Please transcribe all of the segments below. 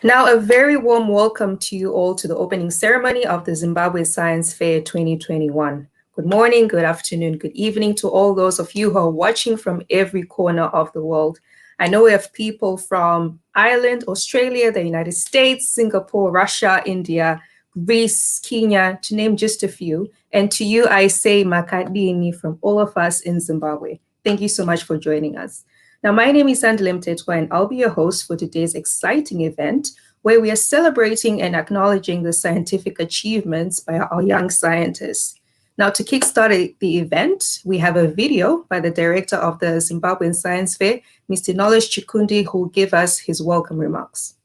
Now, a very warm welcome to you all to the opening ceremony of the Zimbabwe Science Fair 2021. Good morning, good afternoon, good evening to all those of you who are watching from every corner of the world. I know we have people from Ireland, Australia, the United States, Singapore, Russia, India, Greece, Kenya, to name just a few. And to you, I say Makadini from all of us in Zimbabwe. Thank you so much for joining us. Now, my name is Sandile, Mtetwa, and I'll be your host for today's exciting event where we are celebrating and acknowledging the scientific achievements by our young scientists. Now, to kickstart the event, we have a video by the director of the Zimbabwean Science Fair, Mr. Knowledge Chikundi, who will give us his welcome remarks.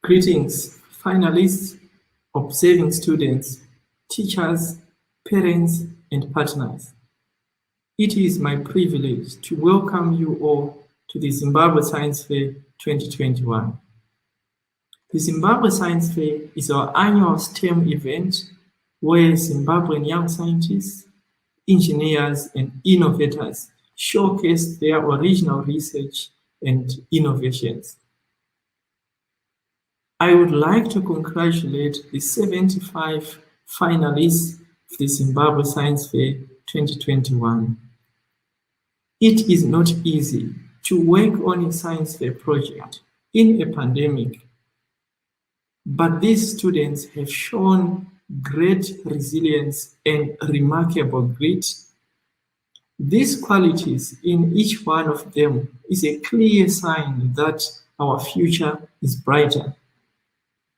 Greetings, finalists, observing students, teachers, parents, and partners. It is my privilege to welcome you all to the Zimbabwe Science Fair 2021. The Zimbabwe Science Fair is our annual STEM event where Zimbabwean young scientists, engineers, and innovators showcase their original research and innovations. I would like to congratulate the 75 finalists of the Zimbabwe Science Fair 2021. It is not easy to work on a science fair project in a pandemic, but these students have shown great resilience and remarkable grit. These qualities in each one of them is a clear sign that our future is brighter,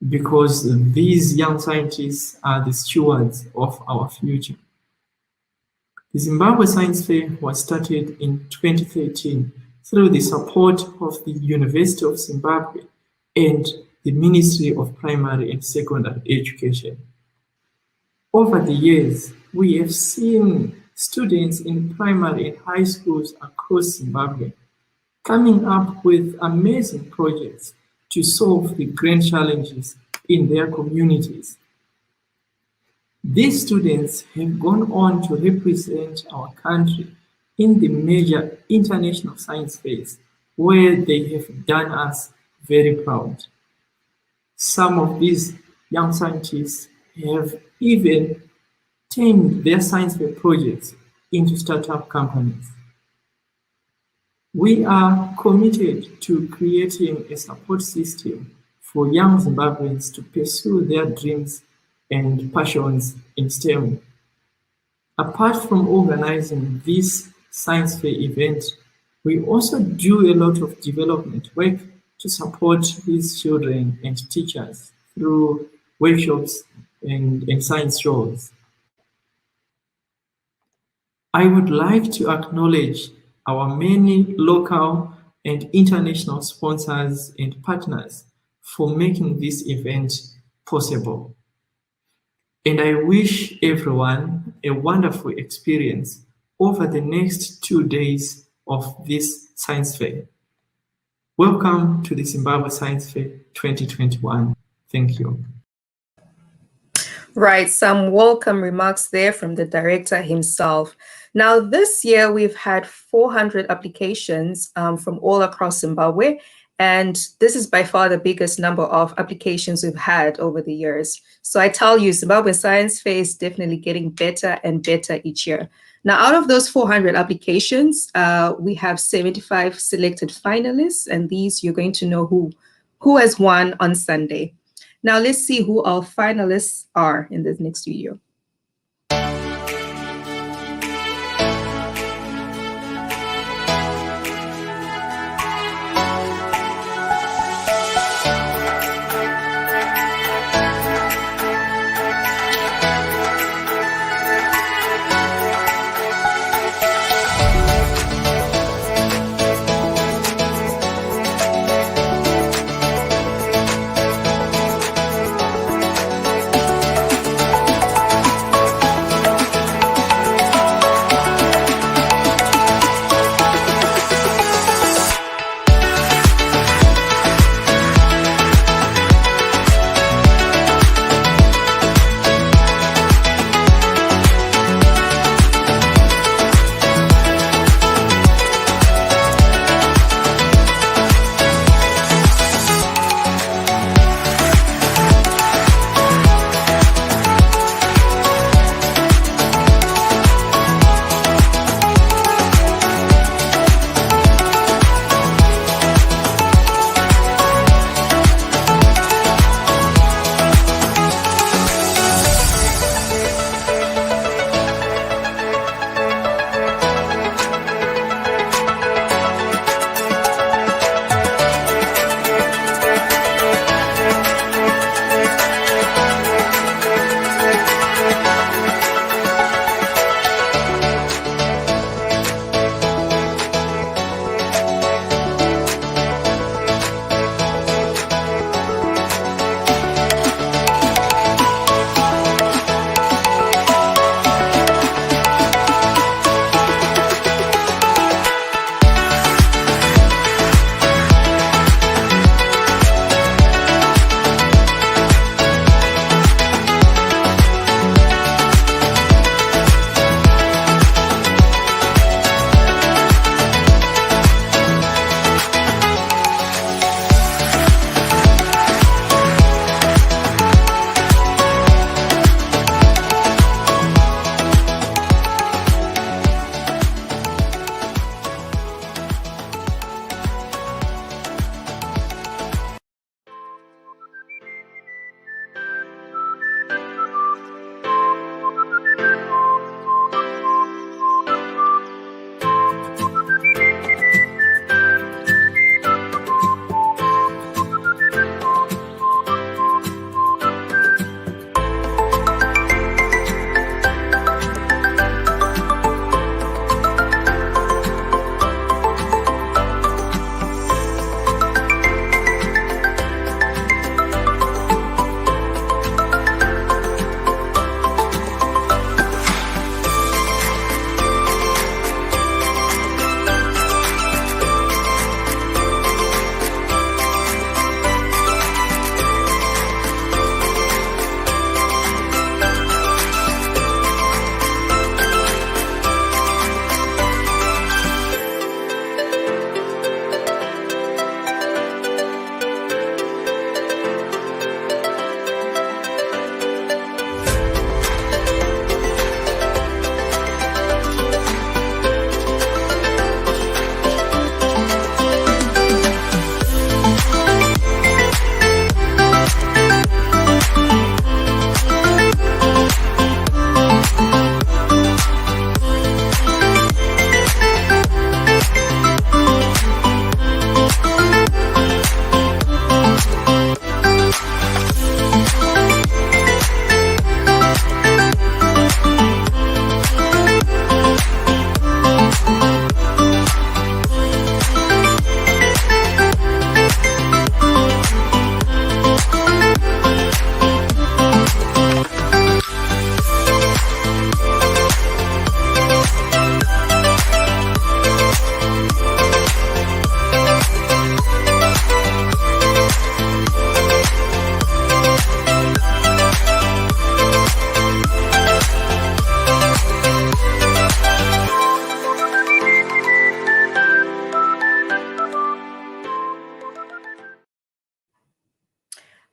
because these young scientists are the stewards of our future. The Zimbabwe Science Fair was started in 2013 through the support of the University of Zimbabwe and the Ministry of Primary and Secondary Education. Over the years, we have seen students in primary and high schools across Zimbabwe coming up with amazing projects to solve the grand challenges in their communities. These students have gone on to represent our country in the major international science fairs, where they have done us very proud. Some of these young scientists have even turned their science fair projects into startup companies. We are committed to creating a support system for young Zimbabweans to pursue their dreams and passions in STEM. Apart from organizing this science fair event, we also do a lot of development work to support these children and teachers through workshops and science shows. I would like to acknowledge our many local and international sponsors and partners for making this event possible. And I wish everyone a wonderful experience over the next 2 days of this science fair. Welcome to the Zimbabwe Science Fair 2021. Thank you. Right, some welcome remarks there from the director himself. Now, this year we've had 400 applications from all across Zimbabwe, and this is by far the biggest number of applications we've had over the years. So I tell you, Zimbabwe Science Fair is definitely getting better and better each year. Now, out of those 400 applications, we have 75 selected finalists, and these you're going to know who has won on Sunday. Now, let's see who our finalists are in this next video.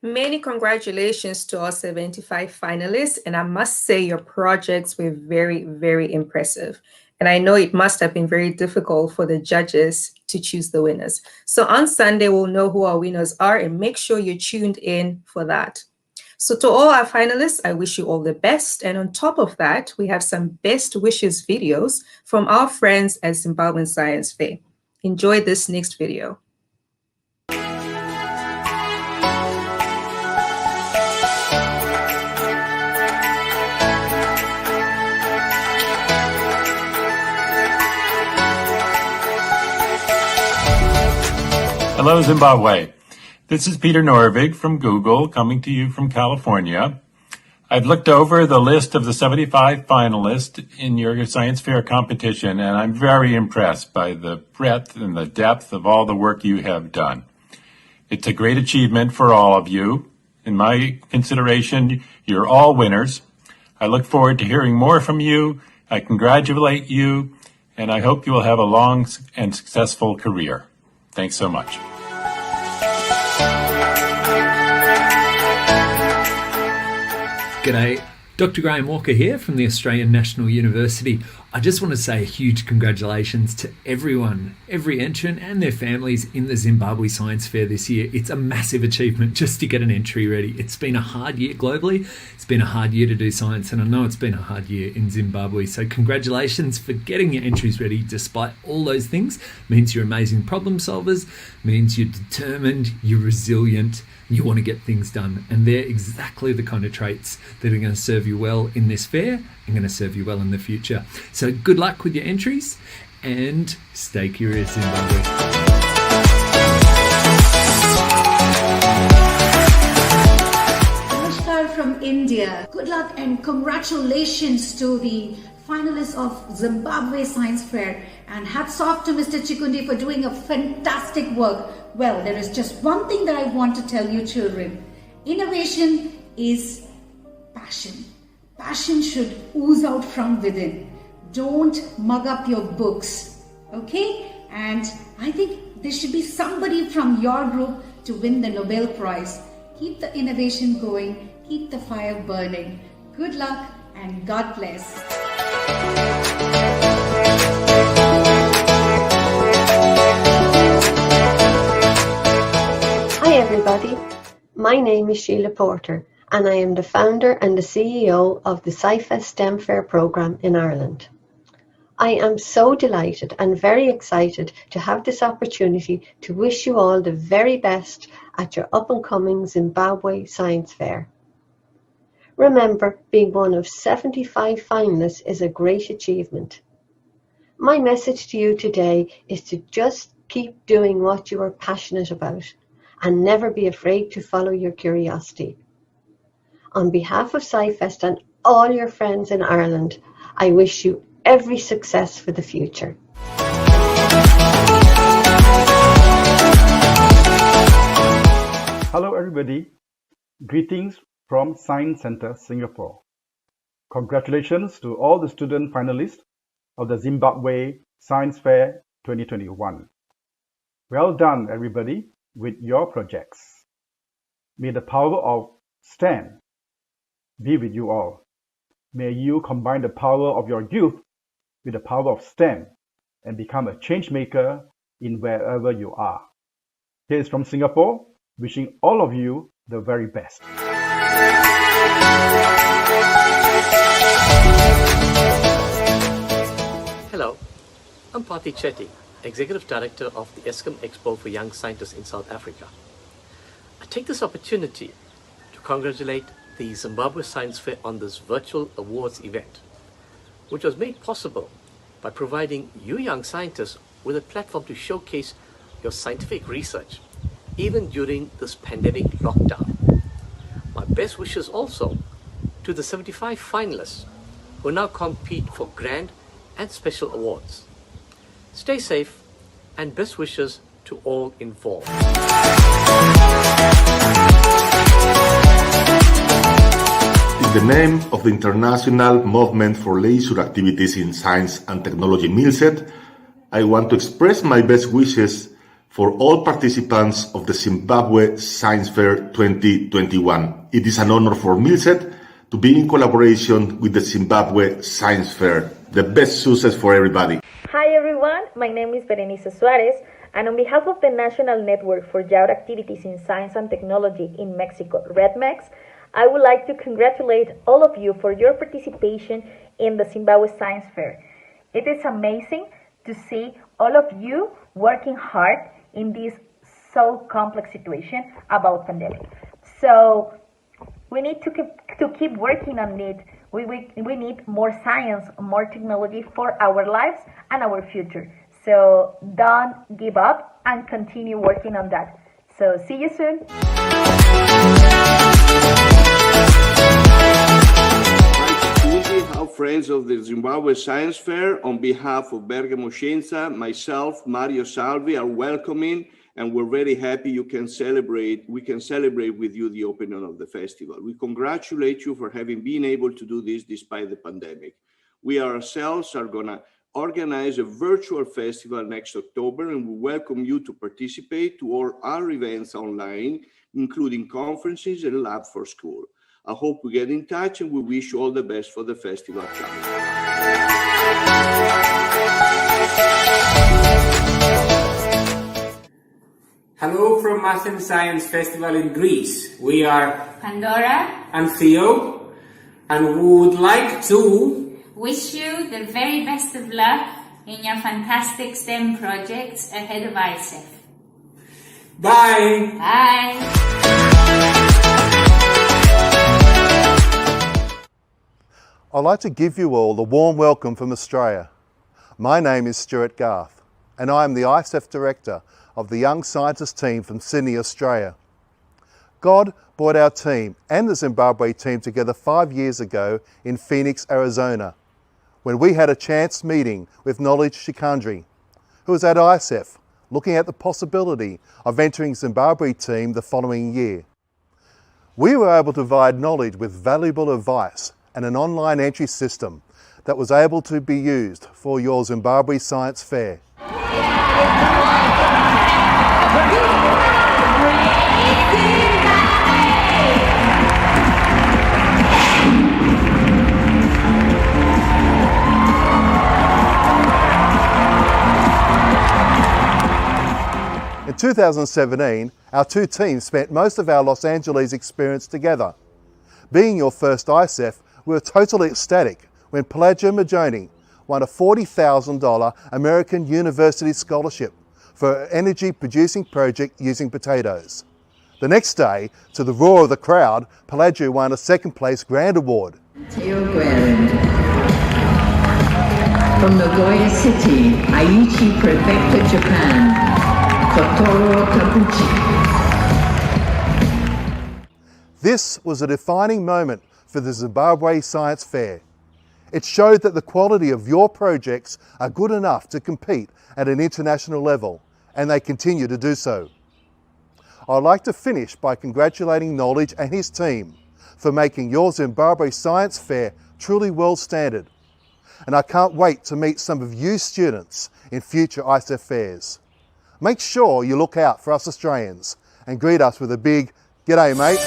Many congratulations to all 75 finalists, and I must say your projects were very, very impressive. And I know it must have been very difficult for the judges to choose the winners. So on Sunday, we'll know who our winners are, and make sure you're tuned in for that. So to all our finalists, I wish you all the best. And on top of that, we have some best wishes videos from our friends at Zimbabwean Science Fair. Enjoy this next video. Hello, Zimbabwe. This is Peter Norvig from Google, coming to you from California. I've looked over the list of the 75 finalists in your science fair competition, and I'm very impressed by the breadth and the depth of all the work you have done. It's a great achievement for all of you. In my consideration, you're all winners. I look forward to hearing more from you. I congratulate you, and I hope you will have a long and successful career. Thanks so much. G'day, Dr. Graham Walker here from the Australian National University. I just want to say a huge congratulations to everyone, every entrant and their families in the Zimbabwe Science Fair this year. It's a massive achievement just to get an entry ready. It's been a hard year globally. It's been a hard year to do science, and I know it's been a hard year in Zimbabwe. So congratulations for getting your entries ready despite all those things. It means you're amazing problem solvers, means you're determined, you're resilient, you want to get things done. And they're exactly the kind of traits that are going to serve you well in this fair and going to serve you well in the future. So good luck with your entries and stay curious, Zimbabwe. Namaskar from India. Good luck and congratulations to the finalists of Zimbabwe Science Fair, and hats off to Mr. Chikundi for doing a fantastic work. Well, there is just one thing that I want to tell you children. Innovation is passion. Passion should ooze out from within. Don't mug up your books, okay? And I think there should be somebody from your group to win the Nobel Prize. Keep the innovation going, keep the fire burning. Good luck and God bless. Hi everybody, my name is Sheila Porter and I am the founder and the CEO of the SciFest STEM Fair programme in Ireland. I am so delighted and very excited to have this opportunity to wish you all the very best at your up-and-coming Zimbabwe Science Fair. Remember, being one of 75 finalists is a great achievement. My message to you today is to just keep doing what you are passionate about and never be afraid to follow your curiosity. On behalf of SciFest and all your friends in Ireland, I wish you every success for the future. Hello everybody, greetings from Science Centre, Singapore. Congratulations to all the student finalists of the Zimbabwe Science Fair 2021. Well done everybody with your projects. May the power of STEM be with you all. May you combine the power of your youth with the power of STEM and become a change maker in wherever you are. Here is from Singapore, wishing all of you the very best. Hello, I'm Pati Chetty, Executive Director of the ESCOM Expo for Young Scientists in South Africa. I take this opportunity to congratulate the Zimbabwe Science Fair on this virtual awards event, which was made possible by providing you young scientists with a platform to showcase your scientific research, even during this pandemic lockdown. My best wishes also to the 75 finalists who now compete for grand and special awards. Stay safe and best wishes to all involved. In the name of the International Movement for Leisure Activities in Science and Technology, MILSET, I want to express my best wishes for all participants of the Zimbabwe Science Fair 2021. It is an honor for Milset to be in collaboration with the Zimbabwe Science Fair. The best success for everybody. Hi everyone, my name is Berenice Suarez, and on behalf of the National Network for Youth Activities in Science and Technology in Mexico, REDMEX, I would like to congratulate all of you for your participation in the Zimbabwe Science Fair. It is amazing to see all of you working hard in this so complex situation about pandemic. So we need to keep working on it. We need more science, more technology for our lives and our future. So don't give up and continue working on that. So see you soon. Our friends of the Zimbabwe Science Fair, on behalf of Bergamo Scienza, myself, Mario Salvi, are welcoming, and we're very happy we can celebrate with you the opening of the festival. We congratulate you for having been able to do this despite the pandemic. We ourselves are going to organize a virtual festival next October, and we welcome you to participate to all our events online, including conferences and lab for school. I hope we get in touch, and we wish you all the best for the festival. Hello from Athens Science Festival in Greece. We are Pandora and Theo, and we would like to wish you the very best of luck in your fantastic STEM projects ahead of ISEF. Bye! Bye! I'd like to give you all the warm welcome from Australia. My name is Stuart Garth, and I am the ISEF Director of the Young Scientist team from Sydney, Australia. God brought our team and the Zimbabwe team together 5 years ago in Phoenix, Arizona, when we had a chance meeting with Knowledge Gitanjali, who was at ISEF, looking at the possibility of entering Zimbabwe team the following year. We were able to provide Knowledge with valuable advice and an online entry system that was able to be used for your Zimbabwe Science Fair. In 2017, our two teams spent most of our Los Angeles experience together. Being your first ISEF, we were totally ecstatic when Pelagia and Majoni won a $40,000 American University scholarship for an energy producing project using potatoes. The next day, to the roar of the crowd, Pelagia won a second place grand award. From Nagoya City, Aichi Prefecture, Japan, Totoro Tabuchi. This was a defining moment for the Zimbabwe Science Fair. It showed that the quality of your projects are good enough to compete at an international level, and they continue to do so. I'd like to finish by congratulating Knowledge and his team for making your Zimbabwe Science Fair truly world standard. And I can't wait to meet some of you students in future ISEF fairs. Make sure you look out for us Australians and greet us with a big "G'day, mate."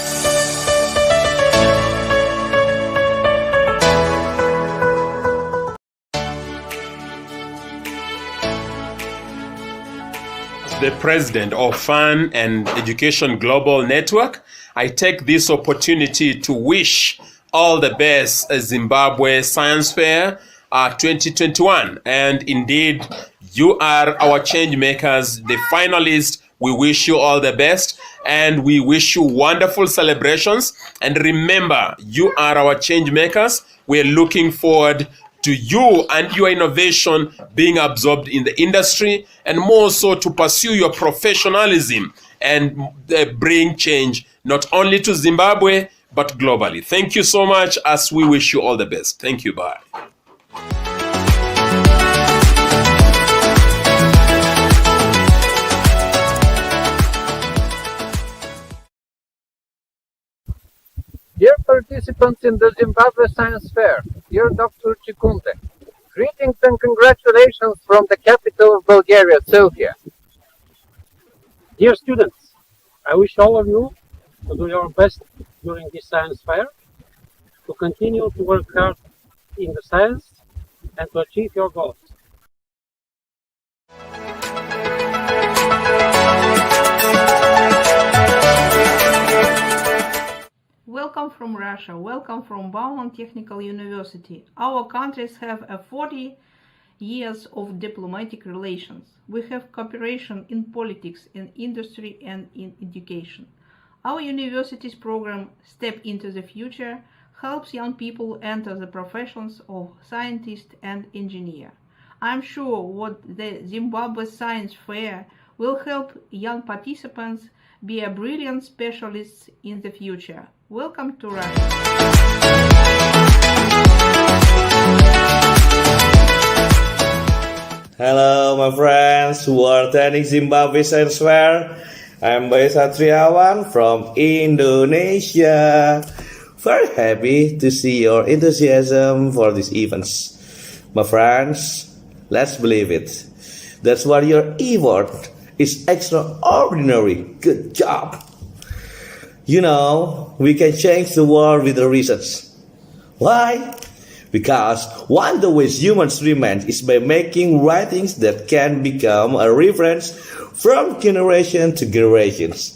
The president of Fun and Education Global Network, I take this opportunity to wish all the best Zimbabwe Science Fair 2021. And indeed, you are our change makers, the finalists. We wish you all the best, and we wish you wonderful celebrations. And remember, you are our change makers. We're looking forward to you and your innovation being absorbed in the industry, and more so to pursue your professionalism and bring change not only to Zimbabwe, but globally. Thank you so much, as we wish you all the best. Thank you. Bye. Dear participants in the Zimbabwe Science Fair, dear Dr. Chikunde, greetings and congratulations from the capital of Bulgaria, Sofia. Dear students, I wish all of you to do your best during this science fair, to continue to work hard in the science and to achieve your goals. Welcome from Russia. Welcome from Bauman Technical University. Our countries have 40 years of diplomatic relations. We have cooperation in politics, in industry, and in education. Our university's program Step into the Future helps young people enter the professions of scientist and engineer. I'm sure what the Zimbabwe Science Fair will help young participants be a brilliant specialists in the future. Welcome to Russia. Hello, my friends who are attending Zimbabwe Science Fair. I'm Bayu Satriawan from Indonesia. Very happy to see your enthusiasm for these events. My friends, let's believe it. That's why your effort is extraordinary. Good job. You know, we can change the world with the research. Why? Because one of the ways humans remain is by making writings that can become a reference from generation to generations.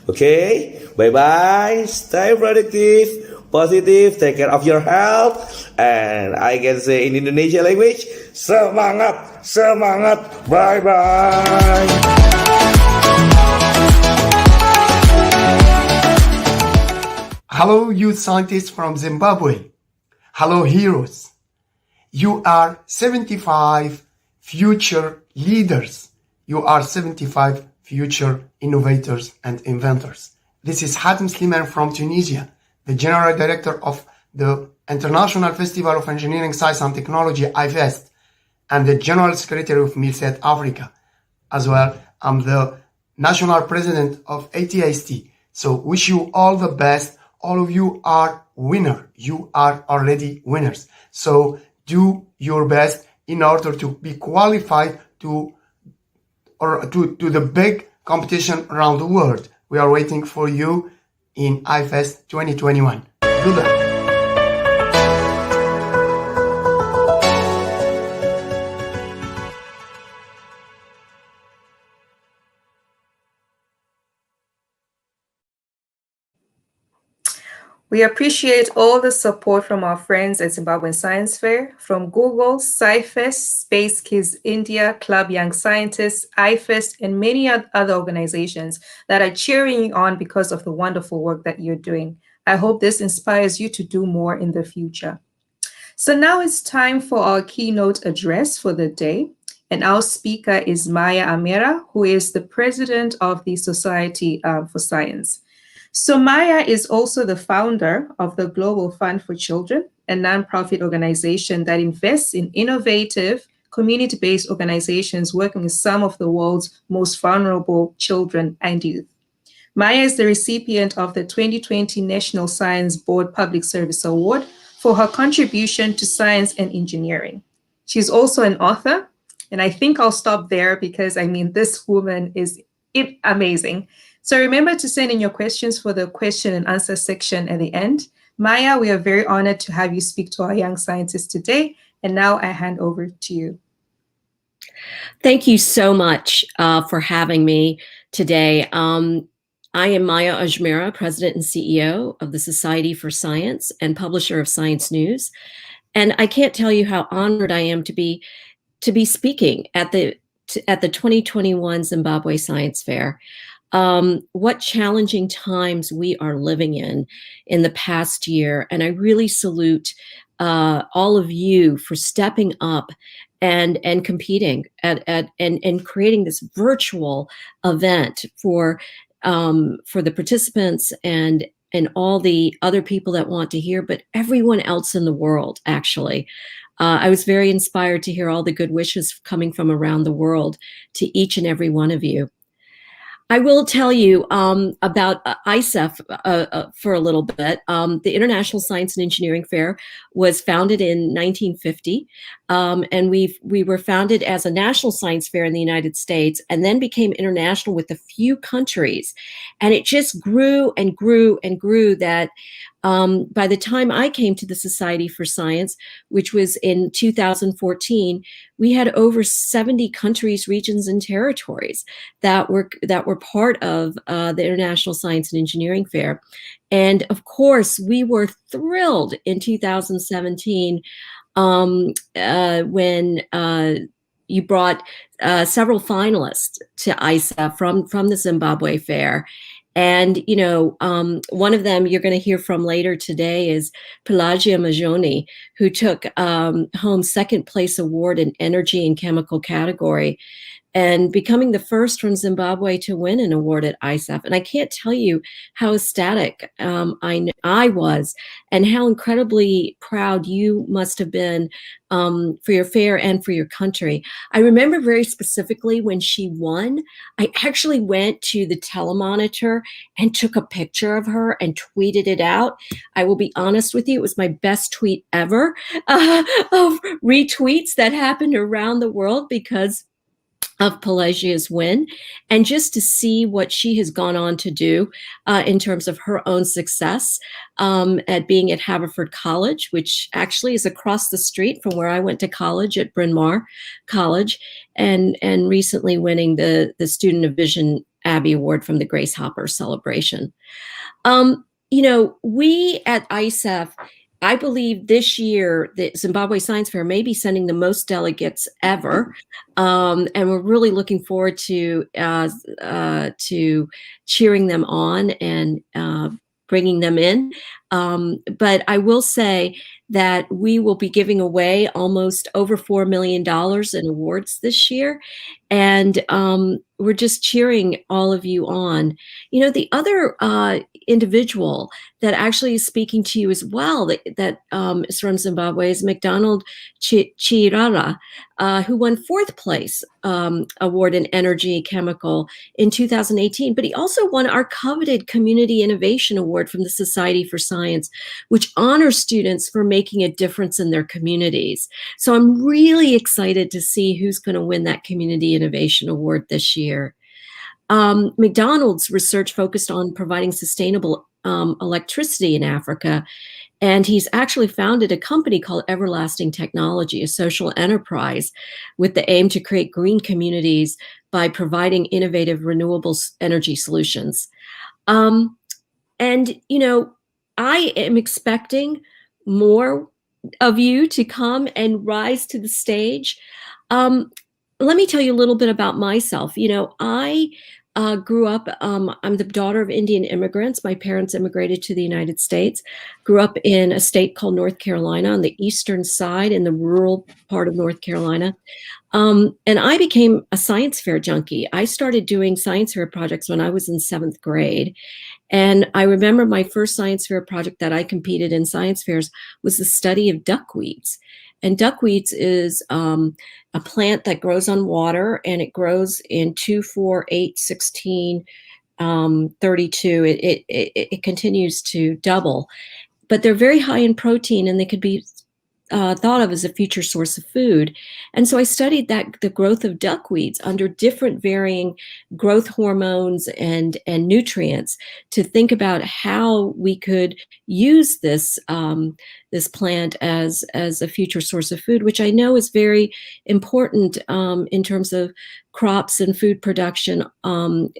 Okay? Bye-bye. Stay productive, positive, take care of your health. And I can say in Indonesian language, semangat, semangat. Bye-bye. Hello, youth scientists from Zimbabwe. Hello, heroes. You are 75 future leaders. You are 75 future innovators and inventors. This is Hatem Slimane from Tunisia, the General Director of the International Festival of Engineering, Science and Technology, IFEST, and the General Secretary of MILSET Africa. As well, I'm the National President of ATIST. So wish you all the best. All of you are winners. You are already winners. So do your best in order to be qualified to the big competition around the world. We are waiting for you in IFEST 2021. Good luck. We appreciate all the support from our friends at Zimbabwean Science Fair, from Google, SciFest, Space Kids India, Club Young Scientists, IFEST, and many other organizations that are cheering you on because of the wonderful work that you're doing. I hope this inspires you to do more in the future. So now it's time for our keynote address for the day. And our speaker is Maya Ajmera, who is the president of the Society for Science. So Maya is also the founder of the Global Fund for Children, a nonprofit organization that invests in innovative, community-based organizations working with some of the world's most vulnerable children and youth. Maya is the recipient of the 2020 National Science Board Public Service Award for her contribution to science and engineering. She's also an author, and I think I'll stop there because, I mean, this woman is amazing. So remember to send in your questions for the question and answer section at the end. Maya, we are very honored to have you speak to our young scientists today. And now I hand over to you. Thank you so much for having me today. I am Maya Ajmera, President and CEO of the Society for Science and publisher of Science News. And I can't tell you how honored I am to be speaking at the 2021 Zimbabwe Science Fair. What challenging times we are living in the past year. And I really salute all of you for stepping up and competing and creating this virtual event for the participants and all the other people that want to hear, but everyone else in the world, actually. I was very inspired to hear all the good wishes coming from around the world to each and every one of you. I will tell you about ISEF for a little bit. The International Science and Engineering Fair was founded in 1950, and we were founded as a national science fair in the United States, and then became international with a few countries, and it just grew and grew and grew. That by the time I came to the Society for Science, which was in 2014, we had over 70 countries, regions, and territories that were part of the International Science and Engineering Fair. And of course, we were thrilled in 2017 when you brought several finalists to ISA from the Zimbabwe Fair. And, you know, one of them you're going to hear from later today is Pelagia Majoni, who took home second place award in energy and chemical category, and becoming the first from Zimbabwe to win an award at ISEF. And I can't tell you how ecstatic I was, and how incredibly proud you must have been for your fair and for your country. I remember very specifically when she won, I actually went to the telemonitor and took a picture of her and tweeted it out. I will be honest with you, it was my best tweet ever of retweets that happened around the world because of Pelagia's win, and just to see what she has gone on to do in terms of her own success at being at Haverford College, which actually is across the street from where I went to college at Bryn Mawr College, and recently winning the Student of Vision Abbey Award from the Grace Hopper Celebration. You know, we at ISEF, I believe this year the Zimbabwe Science Fair may be sending the most delegates ever, and we're really looking forward to cheering them on and bringing them in. But I will say that we will be giving away almost over $4 million in awards this year, and we're just cheering all of you on. You know, the other individual that actually is speaking to you as well that is from Zimbabwe is Macdonald Chirara, who won fourth place award in energy chemical in 2018. But he also won our coveted Community Innovation Award from the Society for Science, which honors students for making a difference in their communities. So I'm really excited to see who's going to win that Community Innovation Award this year. Macdonald's research focused on providing sustainable electricity in Africa, and he's actually founded a company called Everlasting Technology, a social enterprise with the aim to create green communities by providing innovative renewable energy solutions. And, you know, I am expecting more of you to come and rise to the stage. Let me tell you a little bit about myself. You know, I grew up, I'm the daughter of Indian immigrants. My parents immigrated to the United States, grew up in a state called North Carolina on the eastern side in the rural part of North Carolina. And I became a science fair junkie. I started doing science fair projects when I was in 7th grade. And I remember my first science fair project that I competed in science fairs was the study of duckweeds. And duckweeds is a plant that grows on water, and it grows in 2, 4, 8, 16, 32. It continues to double, but they're very high in protein, and they could be thought of as a future source of food. And so I studied the growth of duckweeds under different varying growth hormones and nutrients to think about how we could use this this plant as a future source of food, which I know is very important in terms of crops and food production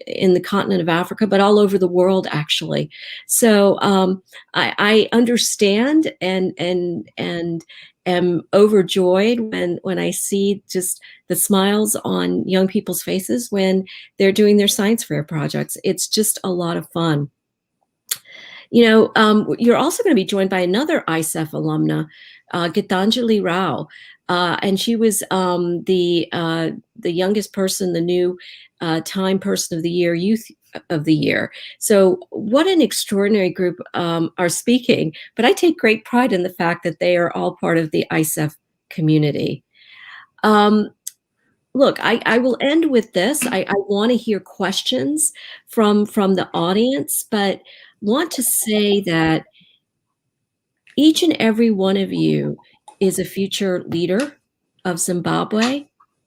in the continent of Africa, but all over the world, actually. So I understand and am overjoyed when I see just the smiles on young people's faces when they're doing their science fair projects. It's just a lot of fun. You know, you're also going to be joined by another ISEF alumna, Gitanjali Rao. And she was the youngest person, the new Time Person of the Year, Youth of the Year. So what an extraordinary group are speaking. But I take great pride in the fact that they are all part of the ISEF community. look, I will end with this. I want to hear questions from the audience, but want to say that each and every one of you is a future leader of Zimbabwe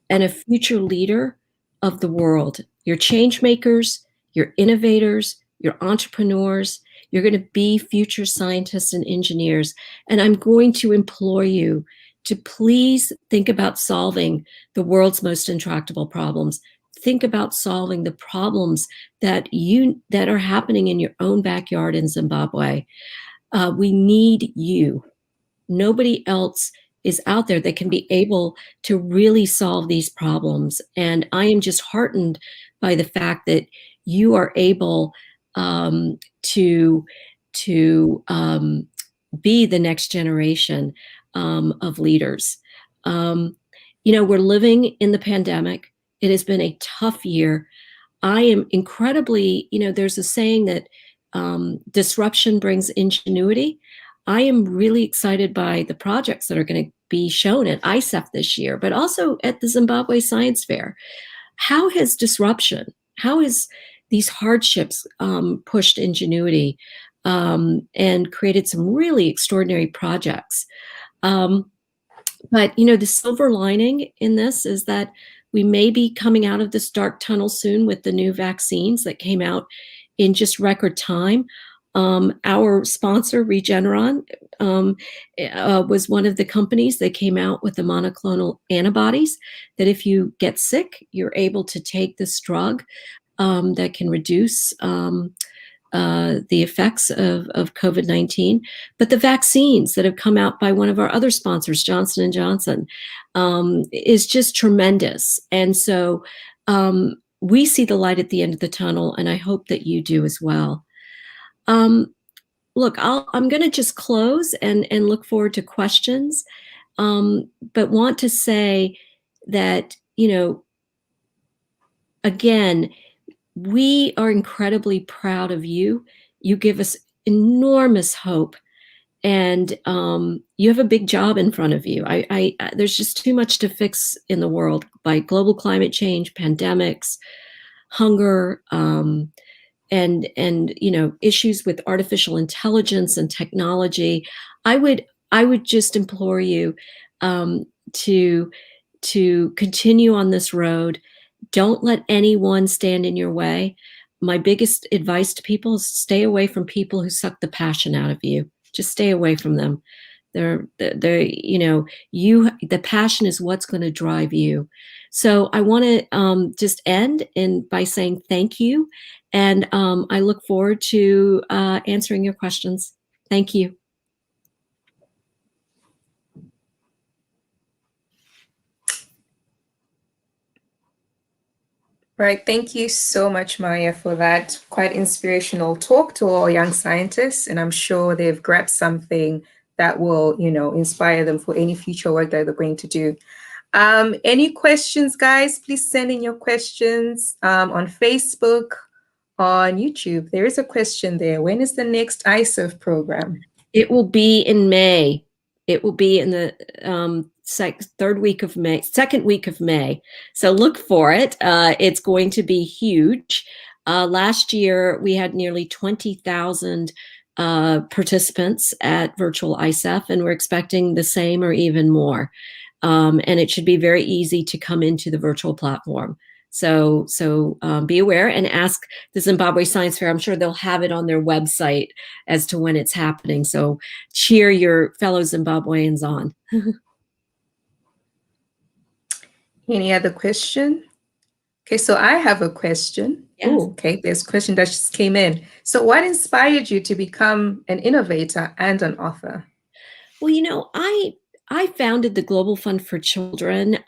and a future leader of the world. You're change makers, you're innovators, you're entrepreneurs, you're going to be future scientists and engineers. And I'm going to implore you to please think about solving the world's most intractable problems. Think about solving the problems that are happening in your own backyard in Zimbabwe. We need you. Nobody else is out there that can be able to really solve these problems. And I am just heartened by the fact that you are able to be the next generation of leaders. We're living in the pandemic. It has been a tough year. I am incredibly, there's a saying that disruption brings ingenuity. I am really excited by the projects that are going to be shown at ISEF this year, but also at the Zimbabwe Science Fair. How has these hardships pushed ingenuity and created some really extraordinary projects? But the silver lining in this is that we may be coming out of this dark tunnel soon with the new vaccines that came out in just record time. Our sponsor, Regeneron, was one of the companies that came out with the monoclonal antibodies that if you get sick, you're able to take this drug that can reduce the effects of COVID-19. But the vaccines that have come out by one of our other sponsors, Johnson & Johnson, is just tremendous. And so we see the light at the end of the tunnel, and I hope that you do as well. Look, I'm going to just close and look forward to questions, but want to say that, again, we are incredibly proud of you. You give us enormous hope, and you have a big job in front of you. There's just too much to fix in the world by global climate change, pandemics, hunger, and issues with artificial intelligence and technology. I would just implore you to continue on this road. Don't let anyone stand in your way. My biggest advice to people is stay away from people who suck the passion out of you. Just stay away from them. The passion is what's going to drive you. So I want to just end by saying thank you. And I look forward to answering your questions. Thank you. Right. Thank you so much, Maya, for that quite inspirational talk to all young scientists. And I'm sure they've grabbed something that will, inspire them for any future work that they're going to do. Any questions, guys? Please send in your questions on Facebook, on YouTube. There is a question there. When is the next ISEF program? It will be in May. It will be in the second week of May. So look for it. It's going to be huge. Last year, we had nearly 20,000 participants at virtual ISEF, and we're expecting the same or even more. And it should be very easy to come into the virtual platform. So be aware and ask the Zimbabwe Science Fair. I'm sure they'll have it on their website as to when it's happening. So cheer your fellow Zimbabweans on. Any other question? Okay, so I have a question. Yes. Ooh, okay, there's a question that just came in. So what inspired you to become an innovator and an author? Well, I founded the Global Fund for Children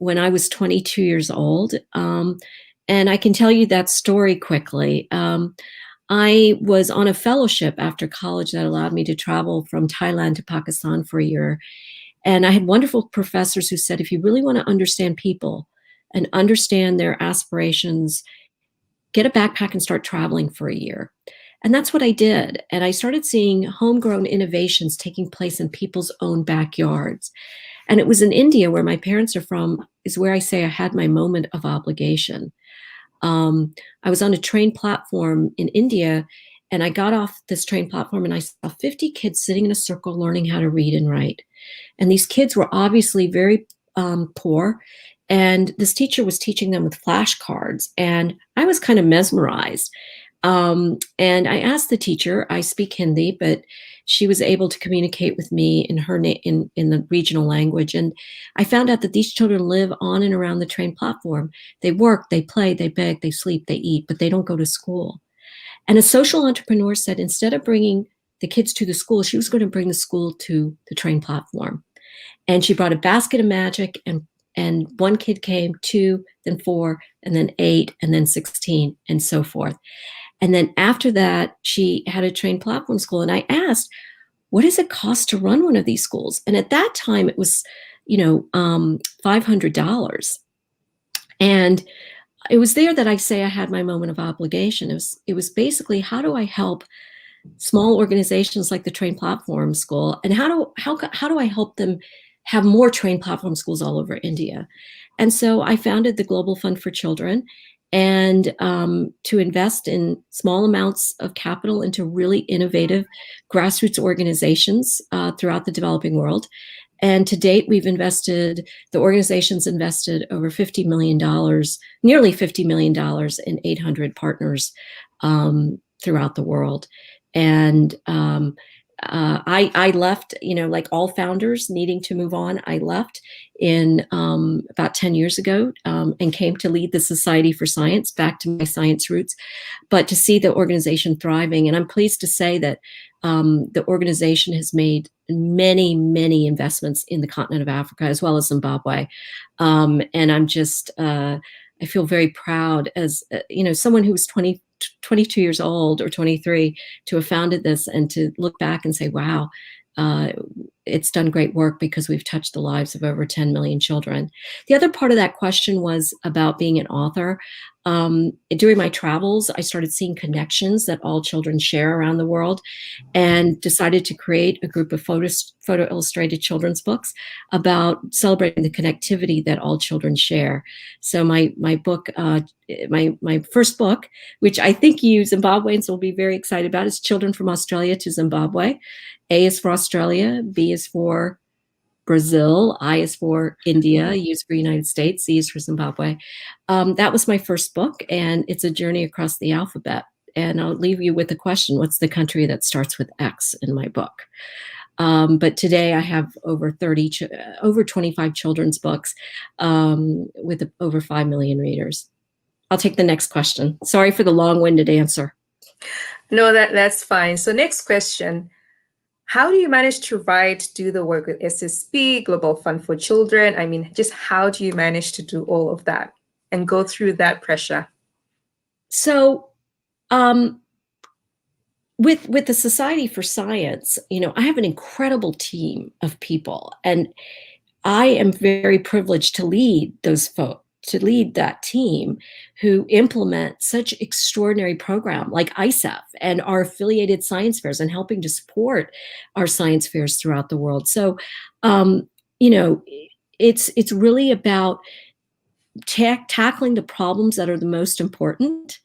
when I was 22 years old. And I can tell you that story quickly. I was on a fellowship after college that allowed me to travel from Thailand to Pakistan for a year. And I had wonderful professors who said, if you really want to understand people and understand their aspirations, get a backpack and start traveling for a year. And that's what I did. And I started seeing homegrown innovations taking place in people's own backyards. And it was in India, where my parents are from, is where I say I had my moment of obligation. I was on a train platform in India, and I got off this train platform and I saw 50 kids sitting in a circle learning how to read and write. And these kids were obviously very poor. And this teacher was teaching them with flashcards. And I was kind of mesmerized. And I asked the teacher, I speak Hindi, but she was able to communicate with me in her in the regional language. And I found out that these children live on and around the train platform. They work, they play, they beg, they sleep, they eat, but they don't go to school. And a social entrepreneur said, instead of bringing the kids to the school, she was going to bring the school to the train platform. And she brought a basket of magic, and one kid came, 2, then 4, and then 8, and then 16, and so forth. And then after that, she had a train platform school. And I asked, what does it cost to run one of these schools? And at that time, it was, $500. And it was there that I say I had my moment of obligation. It was basically, how do I help small organizations like the Train Platform School, and how do I help them have more train platform schools all over India? And so I founded the Global Fund for Children, and to invest in small amounts of capital into really innovative grassroots organizations throughout the developing world. And to date, the organization's invested over $50 million, nearly $50 million in 800 partners throughout the world. And I left, like all founders needing to move on, I left in about 10 years ago and came to lead the Society for Science, back to my science roots, but to see the organization thriving. And I'm pleased to say that the organization has made many, many investments in the continent of Africa, as well as Zimbabwe. And I'm just, I feel very proud as, someone who was 22 years old or 23 to have founded this, and to look back and say, wow, it's done great work because we've touched the lives of over 10 million children. The other part of that question was about being an author. During my travels, I started seeing connections that all children share around the world, and decided to create a group of photo illustrated children's books about celebrating the connectivity that all children share. So my book, my first book, which I think you Zimbabweans will be very excited about, is Children from Australia to Zimbabwe. A is for Australia, B is for Brazil, I is for India, U is for United States, Z is for Zimbabwe. That was my first book, and it's a journey across the alphabet. And I'll leave you with the question, what's the country that starts with X in my book? But today I have over 25 children's books with over 5 million readers. I'll take the next question. Sorry for the long-winded answer. No, that's fine. So next question. How do you manage to do the work with SSP, Global Fund for Children? I mean, just how do you manage to do all of that and go through that pressure? So with the Society for Science, I have an incredible team of people, and I am very privileged to lead those folks, to lead that team who implement such extraordinary program like ISEF and our affiliated science fairs, and helping to support our science fairs throughout the world. So, it's really about tackling the problems that are the most important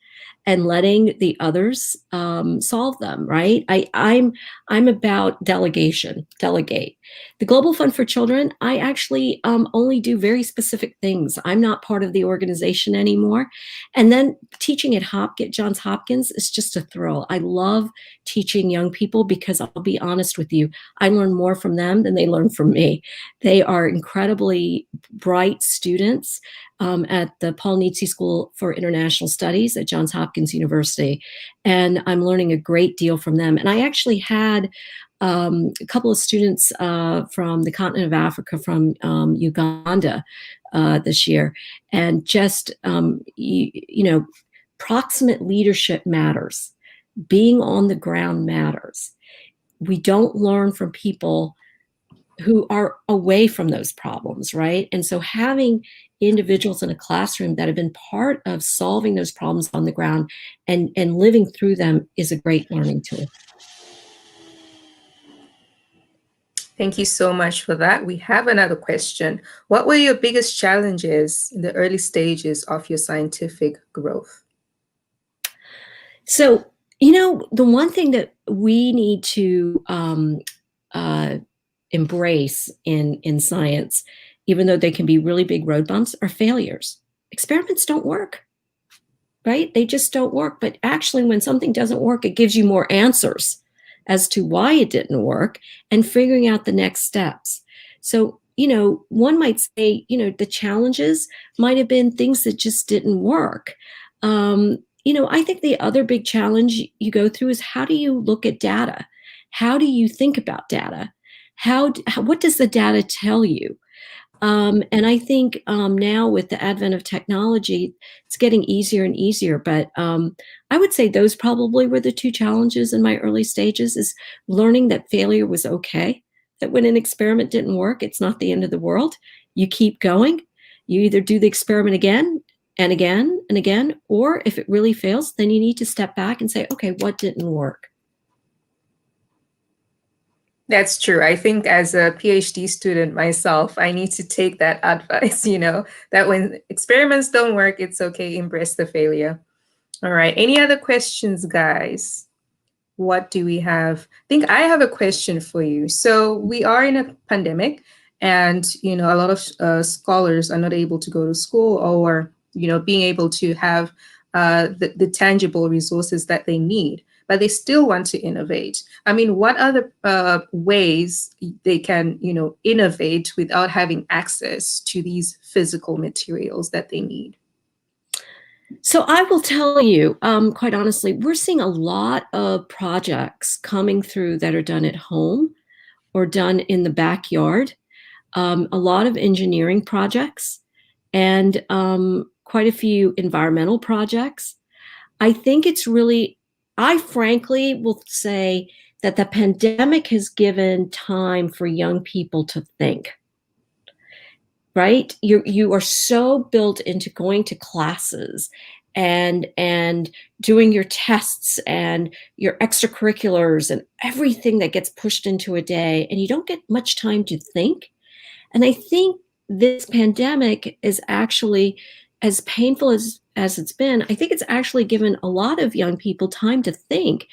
and letting the others solve them, right? I'm about delegate. The Global Fund for Children, I actually only do very specific things. I'm not part of the organization anymore. And then teaching at Johns Hopkins is just a thrill. I love teaching young people because, I'll be honest with you, I learn more from them than they learn from me. They are incredibly bright students at the Paul Nitze School for International Studies at Johns Hopkins University. And I'm learning a great deal from them. And I actually had a couple of students from the continent of Africa, from Uganda this year. And just, proximate leadership matters. Being on the ground matters. We don't learn from people who are away from those problems, right? And so having individuals in a classroom that have been part of solving those problems on the ground and living through them is a great learning tool. Thank you so much for that. We have another question. What were your biggest challenges in the early stages of your scientific growth? So, the one thing that we need to embrace in science, even though they can be really big road bumps, are failures. Experiments don't work, right? They just don't work. But actually, when something doesn't work, it gives you more answers as to why it didn't work and figuring out the next steps. So, one might say, the challenges might have been things that just didn't work. I think the other big challenge you go through is, how do you look at data? How do you think about data? What does the data tell you? And I think now with the advent of technology, it's getting easier and easier. But I would say those probably were the two challenges in my early stages, is learning that failure was okay, that when an experiment didn't work, it's not the end of the world. You keep going. You either do the experiment again and again and again, or if it really fails, then you need to step back and say, okay, what didn't work? That's true. I think as a PhD student myself, I need to take that advice, that when experiments don't work, it's okay, embrace the failure. All right. Any other questions, guys? What do we have? I think I have a question for you. So we are in a pandemic, and, a lot of scholars are not able to go to school, or, being able to have the tangible resources that they need, but they still want to innovate. I mean, what are the ways they can, innovate without having access to these physical materials that they need? So I will tell you, quite honestly, we're seeing a lot of projects coming through that are done at home or done in the backyard. A lot of engineering projects and quite a few environmental projects. I think it's really, I frankly will say that the pandemic has given time for young people to think. Right? You are so built into going to classes and doing your tests and your extracurriculars and everything that gets pushed into a day, and you don't get much time to think. And I think this pandemic is actually, as painful as it's been, I think it's actually given a lot of young people time to think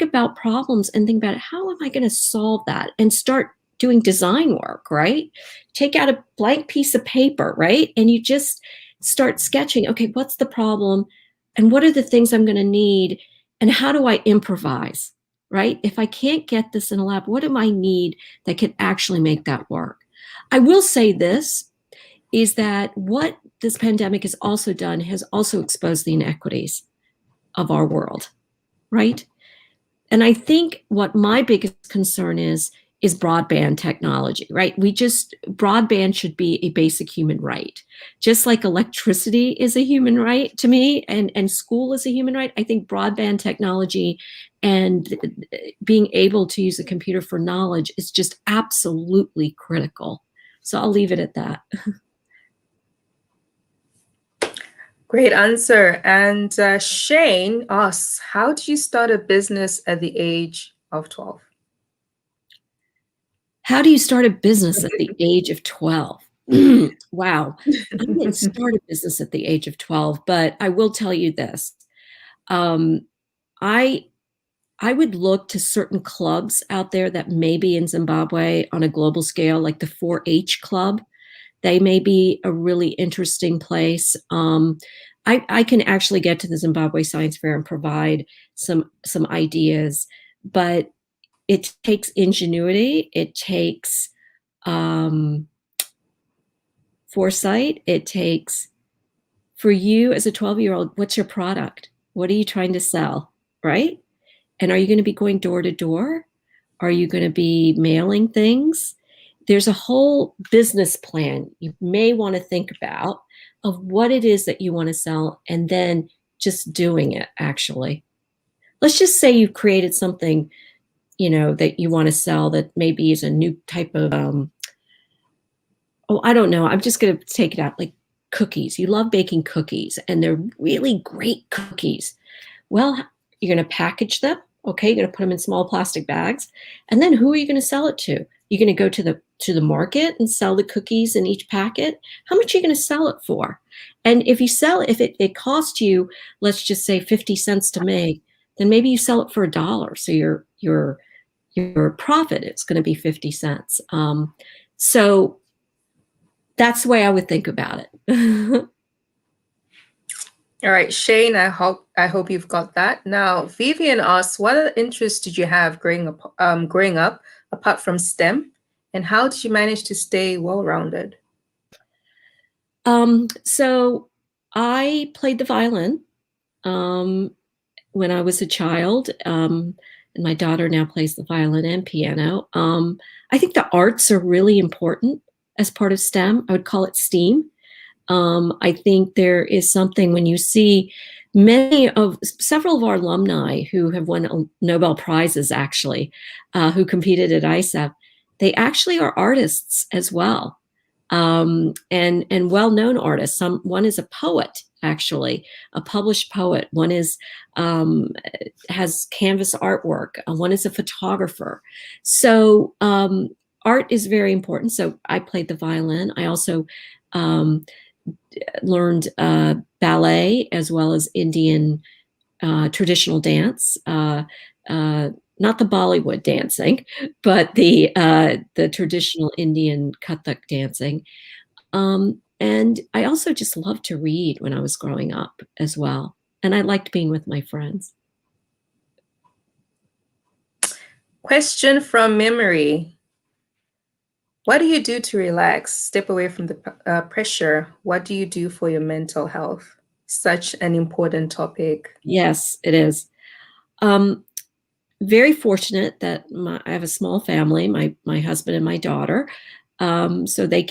about problems and think about, how am I going to solve that, and start doing design work, right? Take out a blank piece of paper, right? And you just start sketching, okay, what's the problem? And what are the things I'm going to need? And how do I improvise, right? If I can't get this in a lab, what do I need that can actually make that work? I will say this, is that what this pandemic has also done has also exposed the inequities of our world, right? And I think what my biggest concern is broadband technology, right? Broadband should be a basic human right. Just like electricity is a human right to me, and school is a human right, I think broadband technology and being able to use a computer for knowledge is just absolutely critical. So I'll leave it at that. Great answer. And Shane asks, how do you start a business at the age of 12? How do you start a business at the age of 12? Wow. I didn't start a business at the age of 12, but I will tell you this. I would look to certain clubs out there that may be in Zimbabwe on a global scale, like the 4-H club. They may be a really interesting place. I can actually get to the Zimbabwe Science Fair and provide some ideas, but it takes ingenuity. It takes foresight. It takes, for you as a 12-year-old, what's your product? What are you trying to sell, right? And are you going to be going door to door? Are you going to be mailing things? There's a whole business plan you may want to think about of what it is that you want to sell, and then just doing it, actually. Let's just say you've created something, that you want to sell that maybe is a new type of, I don't know. I'm just going to take it out, like cookies. You love baking cookies, and they're really great cookies. Well, you're going to package them. Okay, you're going to put them in small plastic bags. And then who are you going to sell it to? You're going to go to the market and sell the cookies in each packet. How much are you going to sell it for? And if you sell it, if it costs you, let's just say 50 cents to make, then maybe you sell it for $1. So your profit is going to be 50 cents. So that's the way I would think about it. All right, Shane, I hope you've got that. Now, Vivian asks, what other interests did you have growing up apart from STEM, and how did you manage to stay well-rounded? So I played the violin when I was a child, and my daughter now plays the violin and piano. I think the arts are really important as part of STEM. I would call it STEAM. I think there is something when you see several of our alumni who have won Nobel Prizes, actually, who competed at ISEF, they actually are artists as well, and well-known artists. One is a poet, actually, a published poet. One has canvas artwork. One is a photographer. So art is very important. So I played the violin. I also learned ballet as well as Indian traditional dance, not the Bollywood dancing, but the traditional Indian Kathak dancing. And I also just loved to read when I was growing up as well. And I liked being with my friends. Question from memory. What do you do to relax, step away from the pressure? What do you do for your mental health? Such an important topic. Yes, it is. Very fortunate that I have a small family, my husband and my daughter. So they,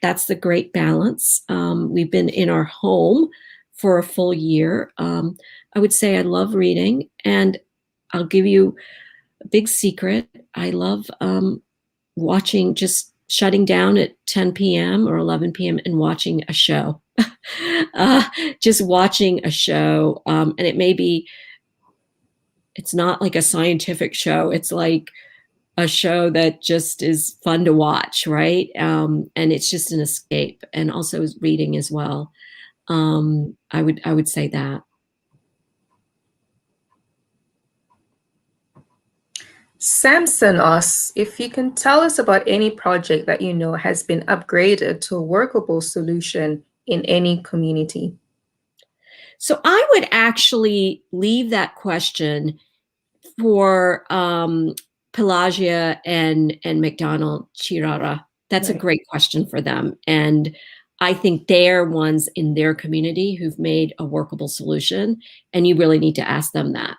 that's the great balance. We've been in our home for a full year. I would say I love reading, and I'll give you a big secret. I love watching, just shutting down at 10 p.m. or 11 p.m. and watching a show. Just watching a show. And it's not like a scientific show. It's like a show that just is fun to watch, right? And it's just an escape, and also reading as well. I would say that. Samson asks if you can tell us about any project that you know has been upgraded to a workable solution in any community. So I would actually leave that question for Pelagia and Macdonald, Chirara. That's a great question for them. And I think they're ones in their community who've made a workable solution, and you really need to ask them that.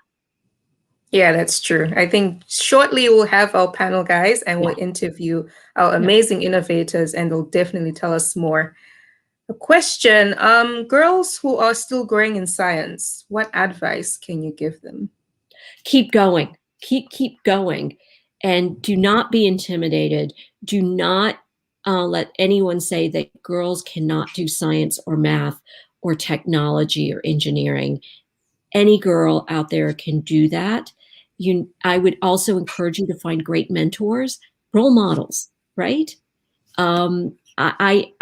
Yeah, that's true. I think shortly we'll have our panel guys and we'll interview our amazing innovators, and they'll definitely tell us more. A question, girls who are still growing in science, what advice can you give them? Keep going, keep going, and do not be intimidated. Do not let anyone say that girls cannot do science or math or technology or engineering. Any girl out there can do that. I would also encourage you to find great mentors, role models, right? I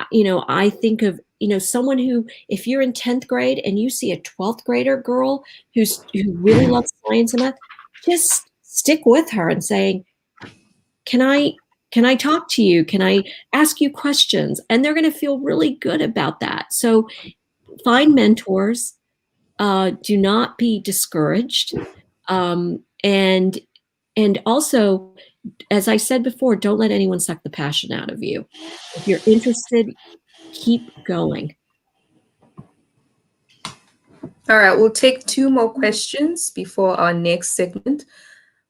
think of, someone who, if you're in 10th grade and you see a 12th grader girl who really loves science and math, just stick with her and saying, can I talk to you? Can I ask you questions? And they're going to feel really good about that. So find mentors. Do not be discouraged. And also, as I said before, don't let anyone suck the passion out of you. If you're interested, keep going. All right, we'll take 2 more questions before our next segment.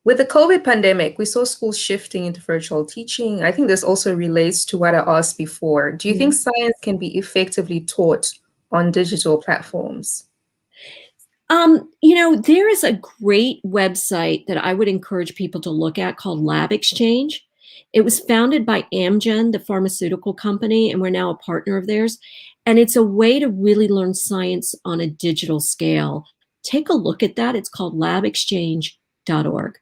With the COVID pandemic, we saw schools shifting into virtual teaching. I think this also relates to what I asked before. Do you think science can be effectively taught on digital platforms? There is a great website that I would encourage people to look at called Lab Exchange. It was founded by Amgen, the pharmaceutical company, and we're now a partner of theirs. And it's a way to really learn science on a digital scale. Take a look at that. It's called labexchange.org.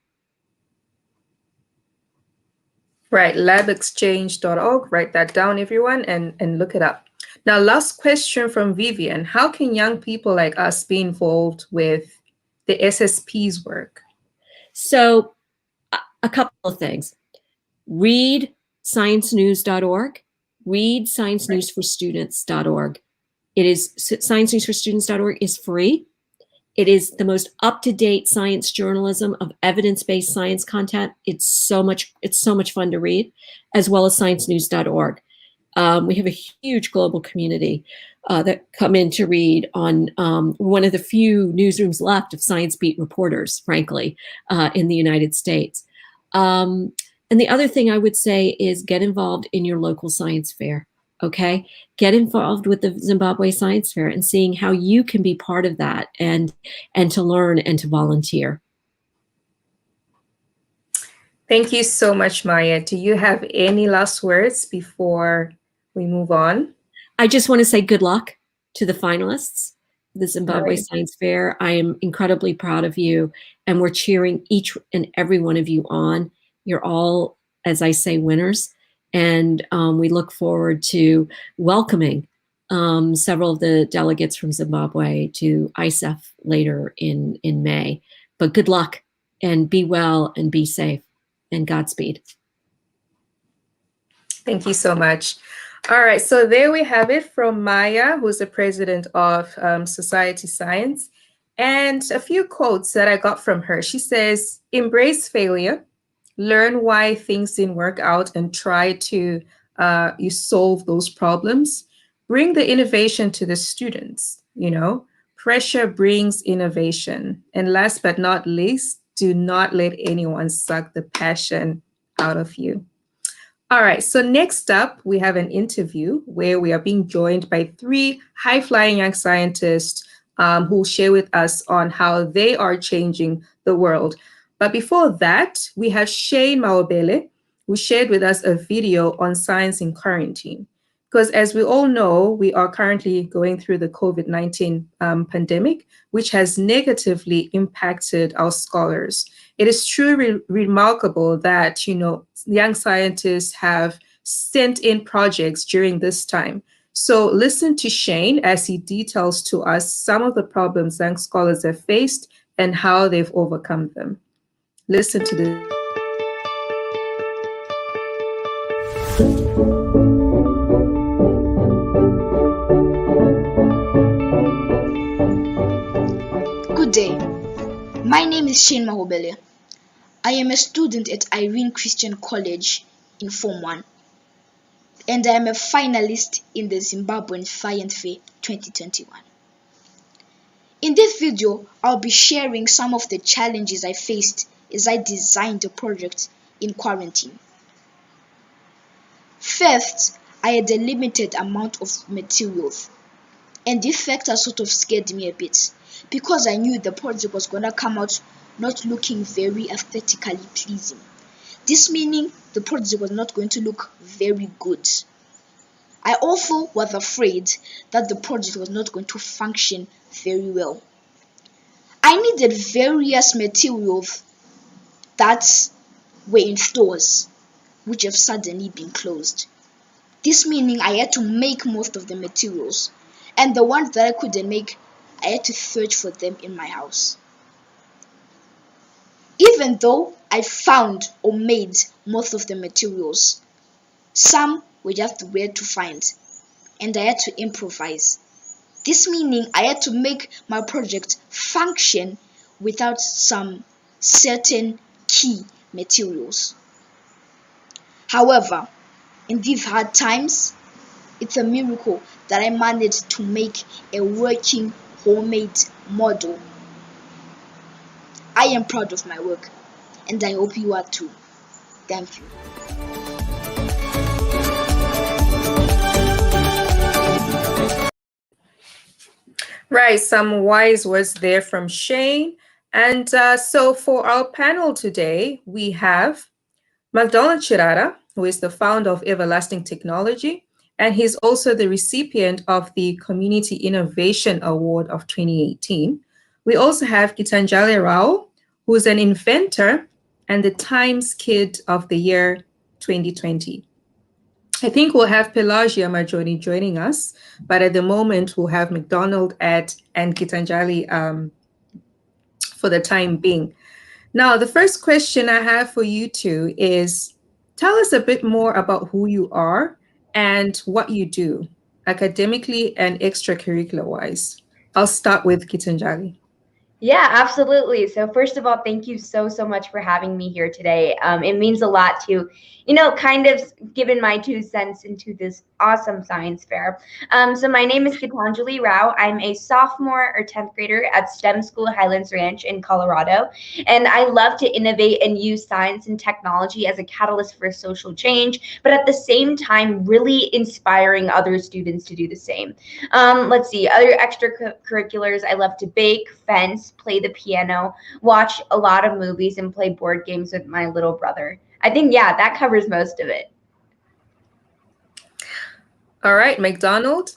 Right, labexchange.org. Write that down, everyone, and look it up. Now, last question from Vivian. How can young people like us be involved with the SSP's work? So a couple of things. Read sciencenews.org. Read sciencenewsforstudents.org. It is sciencenewsforstudents.org is free. It is the most up-to-date science journalism of evidence-based science content. It's so much fun to read, as well as sciencenews.org. We have a huge global community that come in to read on one of the few newsrooms left of Science Beat reporters, frankly, in the United States. And the other thing I would say is get involved in your local science fair. Okay, get involved with the Zimbabwe Science Fair and seeing how you can be part of that and to learn and to volunteer. Thank you so much, Maya. Do you have any last words before we move on? I just want to say good luck to the finalists of the Zimbabwe Science Fair. I am incredibly proud of you, and we're cheering each and every one of you on. You're all, as I say, winners. And we look forward to welcoming several of the delegates from Zimbabwe to ISEF later in May. But good luck, and be well and be safe, and Godspeed. Thank you so much. All right, so there we have it from Maya, who's the president of Society Science, and a few quotes that I got from her. She says, embrace failure, learn why things didn't work out, and try to you solve those problems. Bring the innovation to the students, pressure brings innovation. And last but not least, do not let anyone suck the passion out of you. All right, so next up, we have an interview where we are being joined by 3 high-flying young scientists who will share with us on how they are changing the world. But before that, we have Shane Mawabele, who shared with us a video on science in quarantine. Because as we all know, we are currently going through the COVID-19 pandemic, which has negatively impacted our scholars. It is truly remarkable that, young scientists have sent in projects during this time. So listen to Shane as he details to us some of the problems young scholars have faced and how they've overcome them. Listen to this. Good day. My name is Shane Mahobele. I am a student at Irene Christian College in Form 1, and I am a finalist in the Zimbabwean Science Fair 2021. In this video, I'll be sharing some of the challenges I faced as I designed the project in quarantine. First, I had a limited amount of materials, and this factor sort of scared me a bit because I knew the project was going to come out not looking very aesthetically pleasing. This meaning the project was not going to look very good. I also was afraid that the project was not going to function very well. I needed various materials that were in stores, which have suddenly been closed. This meaning I had to make most of the materials, and the ones that I couldn't make, I had to search for them in my house. Even though I found or made most of the materials, some were just weird to find, and I had to improvise. This meaning I had to make my project function without some certain key materials. However, in these hard times, it's a miracle that I managed to make a working homemade model. I am proud of my work, and I hope you are too. Thank you. Right, some wise words there from Shane. And so for our panel today, we have Macdonald Chirara, who is the founder of Everlasting Technology, and he's also the recipient of the Community Innovation Award of 2018. We also have Gitanjali Rao, who is an inventor and the Times Kid of the Year 2020. I think we'll have Pelagia Majoni joining us, but at the moment we'll have Macdonald and Gitanjali for the time being. Now, the first question I have for you two is, tell us a bit more about who you are and what you do, academically and extracurricular-wise. I'll start with Gitanjali. Yeah, absolutely. So first of all, thank you so much for having me here today. It means a lot to, kind of given my 2 cents into this awesome science fair. So my name is Gitanjali Rao. I'm a sophomore or 10th grader at STEM School Highlands Ranch in Colorado. And I love to innovate and use science and technology as a catalyst for social change, but at the same time, really inspiring other students to do the same. Let's see, other extracurriculars, I love to bake, fence, play the piano, watch a lot of movies, and play board games with my little brother. I think, yeah, that covers most of it. All right, Macdonald.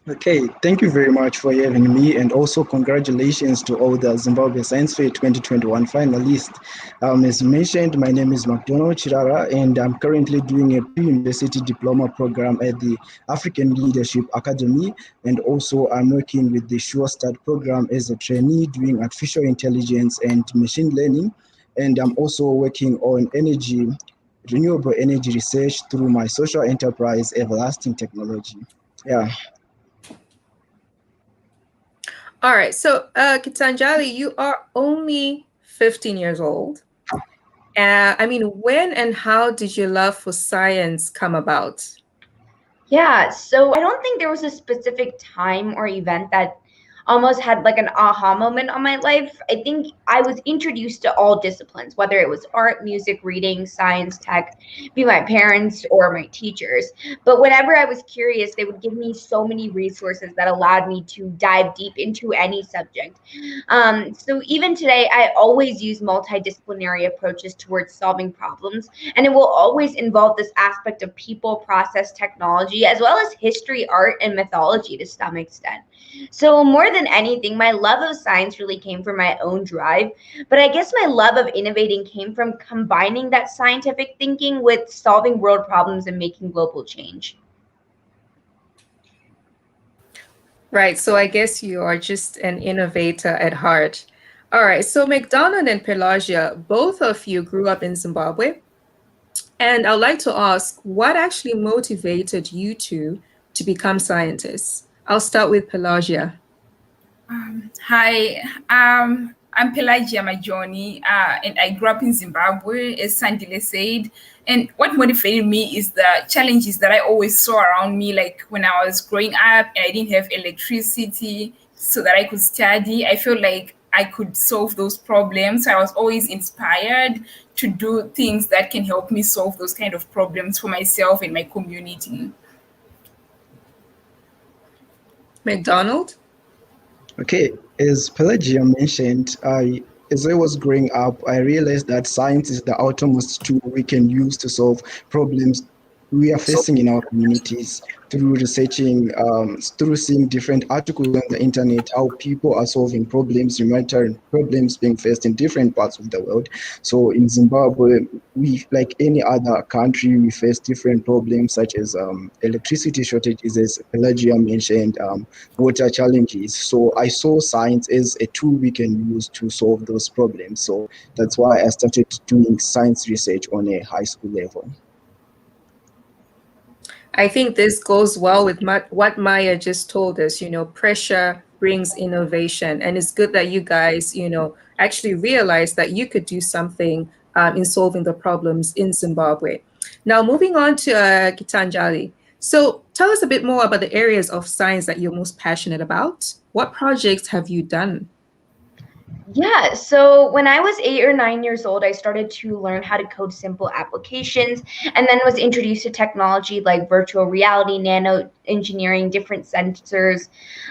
Okay, thank you very much for having me, and also congratulations to all the Zimbabwe Science Fair 2021 finalists. As mentioned, my name is Macdonald Chirara, and I'm currently doing a pre-university diploma program at the African Leadership Academy, and also I'm working with the Sure Start program as a trainee doing artificial intelligence and machine learning, and I'm also working on renewable energy research through my social enterprise, Everlasting Technology. Yeah. All right, so Gitanjali, you are only 15 years old. When and how did your love for science come about? Yeah, so I don't think there was a specific time or event that almost had like an aha moment on my life. I think I was introduced to all disciplines, whether it was art, music, reading, science, tech, be my parents or my teachers. But whenever I was curious, they would give me so many resources that allowed me to dive deep into any subject. So even today, I always use multidisciplinary approaches towards solving problems, and it will always involve this aspect of people, process, technology, as well as history, art, and mythology to some extent. So more than anything, my love of science really came from my own drive, but I guess my love of innovating came from combining that scientific thinking with solving world problems and making global change. Right, so I guess you are just an innovator at heart. All right, so Macdonald and Pelagia, both of you grew up in Zimbabwe. And I'd like to ask, what actually motivated you two to become scientists? I'll start with Pelagia. Hi, I'm Pelagia Majoni, and I grew up in Zimbabwe, as Sandile said. And what motivated me is the challenges that I always saw around me, like when I was growing up and I didn't have electricity so that I could study. I felt like I could solve those problems. So I was always inspired to do things that can help me solve those kind of problems for myself and my community. Macdonald? Okay, as Pelagia mentioned, as I was growing up, I realized that science is the outermost tool we can use to solve problems we are facing in our communities through researching, through seeing different articles on the internet, how people are solving problems, humanitarian problems being faced in different parts of the world. So in Zimbabwe, we, like any other country, we face different problems such as electricity shortages, as Pelagia mentioned, water challenges. So I saw science as a tool we can use to solve those problems. So that's why I started doing science research on a high school level. I think this goes well with what Maya just told us. Pressure brings innovation, and it's good that you guys, actually realized that you could do something in solving the problems in Zimbabwe. Now, moving on to Gitanjali. So tell us a bit more about the areas of science that you're most passionate about. What projects have you done? Yeah, so when I was 8 or 9 years old, I started to learn how to code simple applications, and then was introduced to technology like virtual reality, nano engineering, different sensors.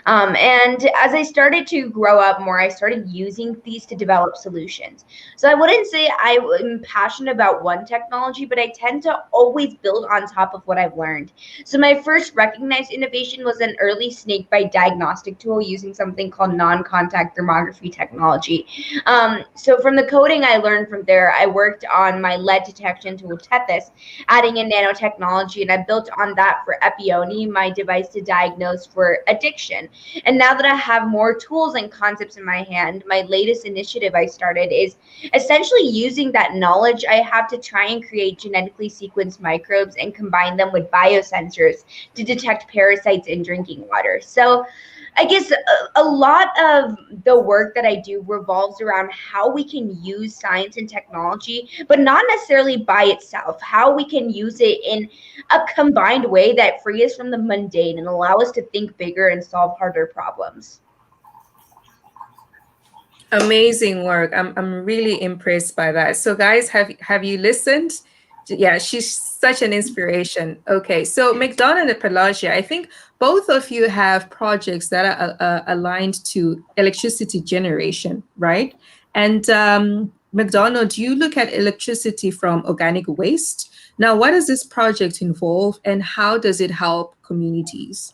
And as I started to grow up more, I started using these to develop solutions. So I wouldn't say I'm passionate about one technology, but I tend to always build on top of what I've learned. So my first recognized innovation was an early snakebite diagnostic tool using something called non-contact thermography technology. technology. So from the coding I learned from there, I worked on my lead detection tool Tethys, adding in nanotechnology, and I built on that for Epione, my device to diagnose for addiction. And now that I have more tools and concepts in my hand, my latest initiative I started is essentially using that knowledge I have to try and create genetically sequenced microbes and combine them with biosensors to detect parasites in drinking water. So I guess a lot of the work that I do revolves around how we can use science and technology, but not necessarily by itself, how we can use it in a combined way that free us from the mundane and allow us to think bigger and solve harder problems. Amazing work. I'm really impressed by that. So guys, have you listened? Yeah, she's such an inspiration. Okay, so Macdonald and Pelagia, I think both of you have projects that are aligned to electricity generation, right? And Macdonald, you look at electricity from organic waste. Now, what does this project involve and how does it help communities?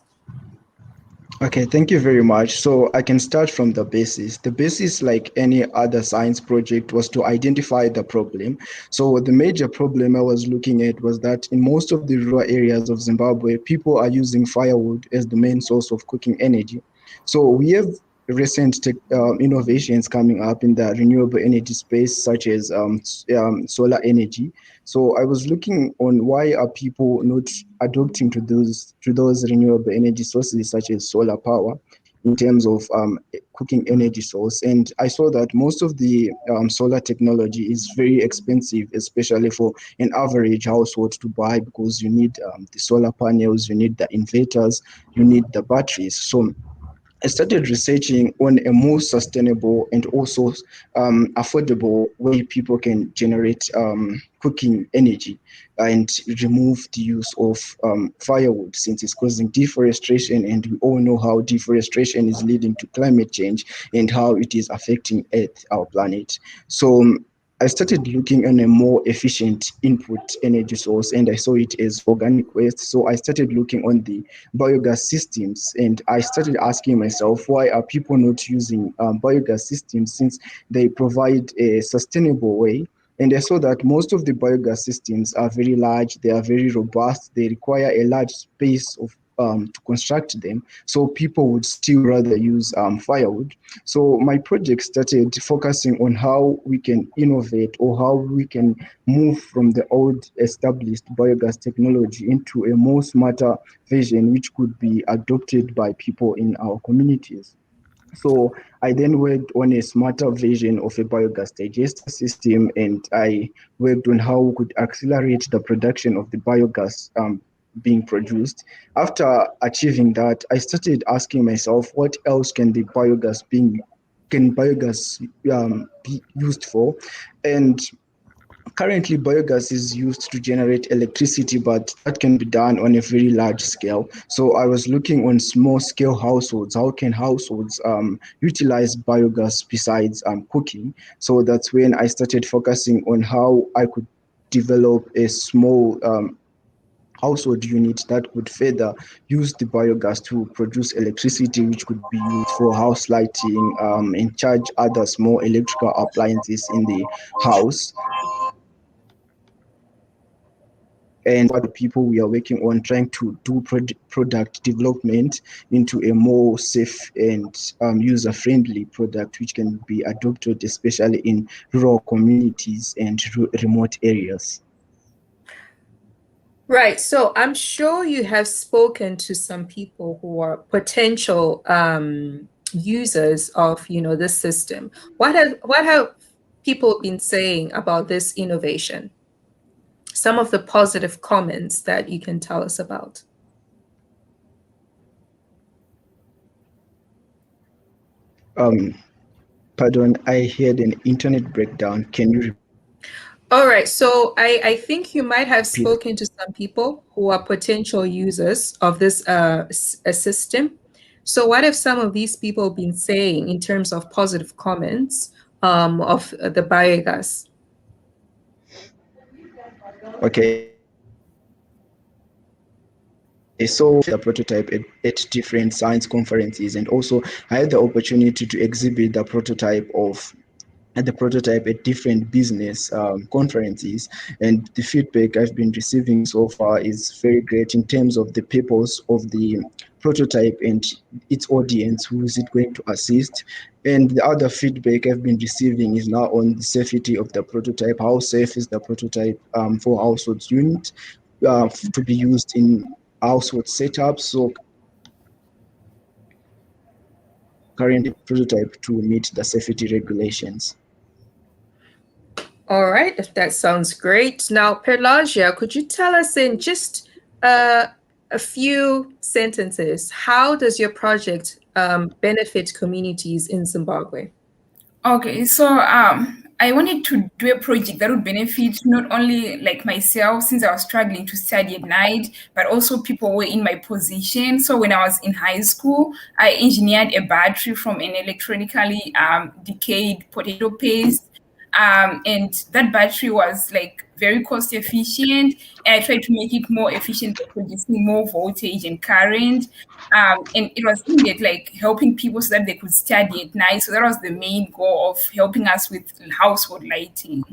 Okay, thank you very much. So I can start from the basis. The basis, like any other science project, was to identify the problem. So the major problem I was looking at was that in most of the rural areas of Zimbabwe, people are using firewood as the main source of cooking energy. So we have recent innovations coming up in the renewable energy space, such as solar energy. So I was looking on why are people not adopting to those renewable energy sources, such as solar power, in terms of cooking energy source. And I saw that most of the solar technology is very expensive, especially for an average household to buy, because you need the solar panels, you need the inverters, you need the batteries. So I started researching on a more sustainable and also affordable way people can generate cooking energy and remove the use of firewood, since it's causing deforestation, and we all know how deforestation is leading to climate change and how it is affecting Earth, our planet. So I started looking on a more efficient input energy source, and I saw it as organic waste. So I started looking on the biogas systems, and I started asking myself, why are people not using biogas systems, since they provide a sustainable way? And I saw that most of the biogas systems are very large, they are very robust, they require a large space of to construct them, so people would still rather use firewood. So my project started focusing on how we can innovate, or how we can move from the old established biogas technology into a more smarter version which could be adopted by people in our communities. So I then worked on a smarter version of a biogas digester system, and I worked on how we could accelerate the production of the biogas being produced. After achieving that, I started asking myself, what else can biogas be used for? And currently, biogas is used to generate electricity, but that can be done on a very large scale. So I was looking on small scale households. How can households utilize biogas besides cooking? So that's when I started focusing on how I could develop a small household unit that could further use the biogas to produce electricity, which could be used for house lighting and charge other small electrical appliances in the house. And what the people we are working on, trying to do product development into a more safe and user-friendly product, which can be adopted especially in rural communities and remote areas. Right. So I'm sure you have spoken to some people who are potential users of, this system. What have people been saying about this innovation? Some of the positive comments that you can tell us about. Pardon, I heard an internet breakdown. Can you? All right. So I think you might have spoken to some people who are potential users of this system. So what have some of these people been saying in terms of positive comments of the biogas? Okay. saw the prototype at different science conferences, and also I had the opportunity to exhibit the prototype at different business conferences, and the feedback I've been receiving so far is very great in terms of the purpose of the prototype and its audience, who is it going to assist. And the other feedback I've been receiving is now on the safety of the prototype. How safe is the prototype for household unit to be used in household setups? So current prototype to meet the safety regulations. All right, that sounds great. Now, Pelagia, could you tell us in just a few sentences, how does your project benefit communities in Zimbabwe? Okay, so I wanted to do a project that would benefit not only like myself, since I was struggling to study at night, but also people who were in my position. So when I was in high school, I engineered a battery from an electronically decayed potato paste. And that battery was like very cost efficient, and I tried to make it more efficient by producing more voltage and current. And it was aimed at like helping people so that they could study at night. So that was the main goal of helping us with household lighting.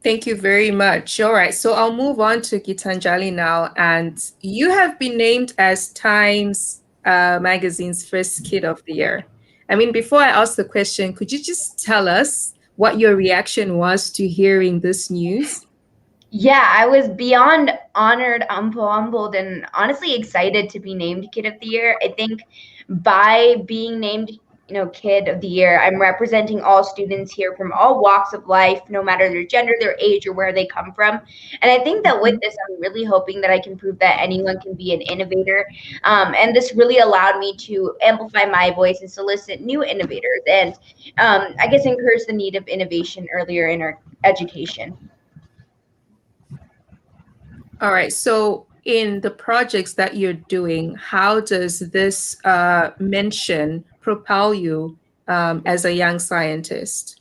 Thank you very much. All right, so I'll move on to Gitanjali now. And you have been named as Times Magazine's first Kid of the Year. I mean, before I ask the question, could you just tell us what your reaction was to hearing this news? Yeah, I was beyond honored, humbled, and honestly excited to be named Kid of the Year. I think by being named, Kid of the Year, I'm representing all students here from all walks of life, no matter their gender, their age, or where they come from. And I think that with this, I'm really hoping that I can prove that anyone can be an innovator. And this really allowed me to amplify my voice and solicit new innovators, and I guess encourage the need of innovation earlier in our education. All right, so in the projects that you're doing, how does this mention propel you as a young scientist?